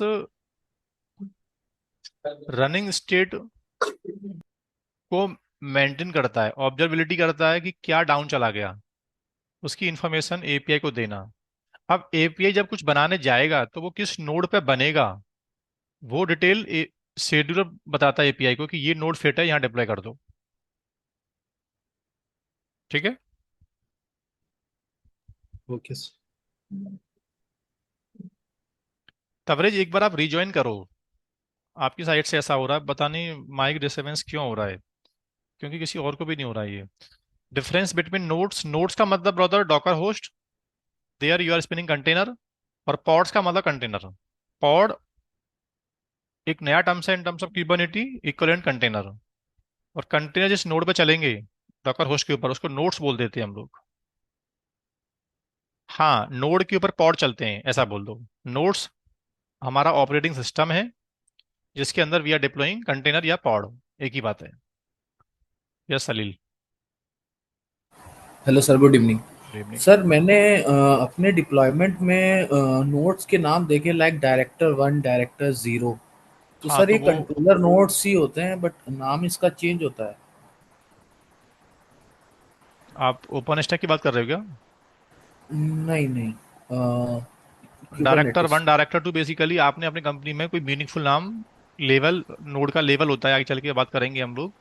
रनिंग स्टेट को मेंटेन करता है, ऑब्जर्वेबिलिटी करता है कि क्या डाउन चला गया, उसकी इंफॉर्मेशन एपीआई को देना। अब एपीआई जब कुछ बनाने जाएगा तो वो किस नोड पे बनेगा, वो डिटेल शेड्यूलर बताता है एपीआई को कि ये नोड फिट है, यहाँ डिप्लॉय कर दो। ठीक है। Okay sir. कवरेज एक बार आप रिज्वाइन करो। आपकी साइड से ऐसा हो रहा है, पता नहीं माइक डिस्टरबेंस क्यों हो रहा है, क्योंकि किसी और को भी नहीं हो रहा है ये। डिफरेंस बिटवीन नोड्स, नोड्स का मतलब brother docker host, there you are spinning container. और पॉड्स का मतलब कंटेनर। पॉड एक नया टर्म्स है in terms of Kubernetes, equivalent container. और कंटेनर जिस नोड पे चलेंगे डॉकर होस्ट के ऊपर, उसको नोड्स बोल देते हैं हम लोग। हाँ, नोड के ऊपर पॉड चलते हैं ऐसा बोल दो। नोड्स हमारा ऑपरेटिंग सिस्टम है जिसके अंदर वी आर डिप्लॉइंग कंटेनर या पॉड, एक ही बात है। Yes Salil. Hello sir, good evening. Good evening. Sir मैंने अपने डिप्लॉयमेंट में नोट्स के नाम देखे, लाइक डायरेक्टर 1, डायरेक्टर 0। तो हाँ सर तो ये वो कंट्रोलर नोट्स ही होते हैं, बट नाम इसका चेंज होता है। आप ओपन स्टैक की बात कर रहे हो क्या? नहीं नहीं, डायरेक्टर 1 क्यूबरनेटिस। डायरेक्टर 2 बेसिकली आपने अपनी कंपनी में कोई मीनिंगफुल नाम, लेवल, नोड का लेवल होता है, आगे चल के बात करेंगे हम लोग।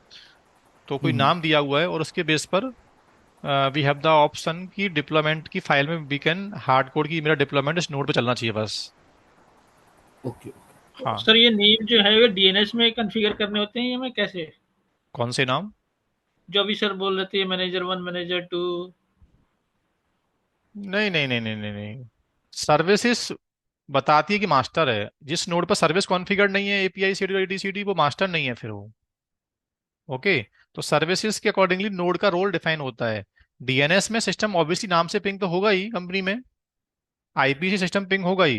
तो कोई नाम दिया हुआ है और उसके बेस पर वी हैव द ऑप्शन की डिप्लॉयमेंट की फाइल में वी कैन हार्ड कोड की मेरा डिप्लॉयमेंट इस नोड पे चलना चाहिए बस। ओके। हाँ। सर ये नेम जो है वो डीएनएस में कॉन्फ़िगर करने होते हैं या मैं कैसे? कौन से नाम? जो अभी सर बोल रहे थे, मैनेजर 1, मैनेजर 2। नहीं नहीं नहीं नहीं नहीं नहीं, सर्विसेज बताती है कि मास्टर है। जिस नोड पर सर्विस कॉन्फ़िगर नहीं है, एपीआई सीडी एडीसीडी, वो मास्टर नहीं है फिर वो। ओके। तो सर्विसेज के अकॉर्डिंगली नोड का रोल डिफाइन होता है। डीएनएस में सिस्टम ऑब्वियसली नाम से पिंग तो होगा ही कंपनी में, आईपी से सिस्टम पिंग होगा ही।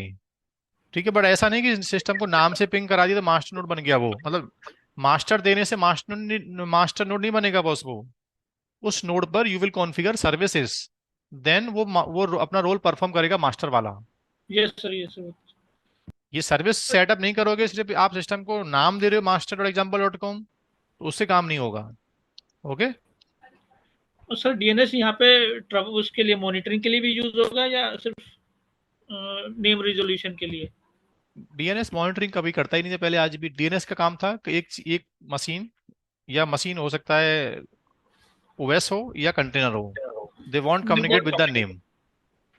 ठीक है, बट ऐसा नहीं कि सिस्टम को नाम से पिंग करा दिया तो मास्टर नोड बन गया वो, मतलब मास्टर देने से मास्टर नोड नहीं बनेगा बॉस वो। उस नोड पर you will configure services, then वो अपना रोल परफॉर्म करेगा मास्टर वाला। Yes sir, yes sir. ये सर्विस सेटअप नहीं करोगे, सिर्फ आप सिस्टम को नाम दे रहे हो master.example.com, तो उससे काम नहीं होगा। ओके। और सर डीएनएस यहाँ पे ट्रबल उसके लिए मॉनिटरिंग के लिए भी यूज होगा या सिर्फ नेम रिजोल्यूशन के लिए? डीएनएस मॉनिटरिंग कभी करता ही नहीं था पहले, आज भी डीएनएस का काम था कि एक एक मशीन या मशीन हो सकता है, ओएस हो या कंटेनर हो, दे वांट कम्युनिकेट देखो, विद द नेम।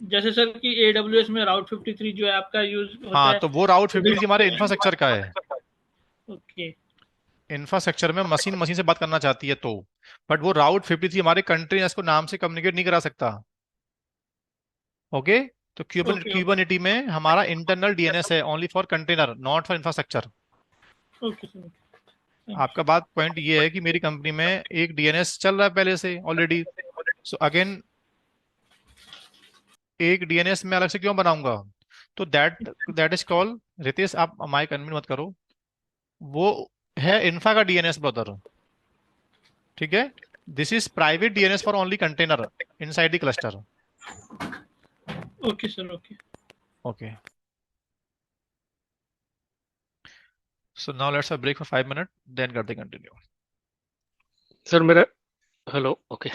जैसे सर कि AWS में राउट 53 जो है आपका यूज होता हाँ, है। तो वो राउट 53 हमारे इंफ्रास्ट्रक्चर का है। ओके। इंफ्रास्ट्रक्चर में मशीन मशीन से बात करना चाहती है तो, बट वो राउट 53 हमारे कंटेनर्स को नाम से कम्युनिकेट नहीं करा सकता। ओके। तो ओके। क्यूबरनेटी में हमारा इंटरनल डीएनएस है, only for container, not for infrastructure. Okay sir. Thank आपका बात पॉइंट ये है कि मेरी कंपनी में एक डीएनएस चल रहा है पहले से ऑलरेडी, सो अगेन एक डीएनएस में अलग से क्यों बनाऊंगा? तो that that is called, Ritesh आप माइक अनम्यूट मत करो, वो है इन्फा का डीएनएस ब्रदर। ठीक है, this is private DNS for only container inside the cluster. You. Okay sir. Okay. Okay, so now let's a break for 5 minute, then करते continue. Sir मेरा हेलो ओके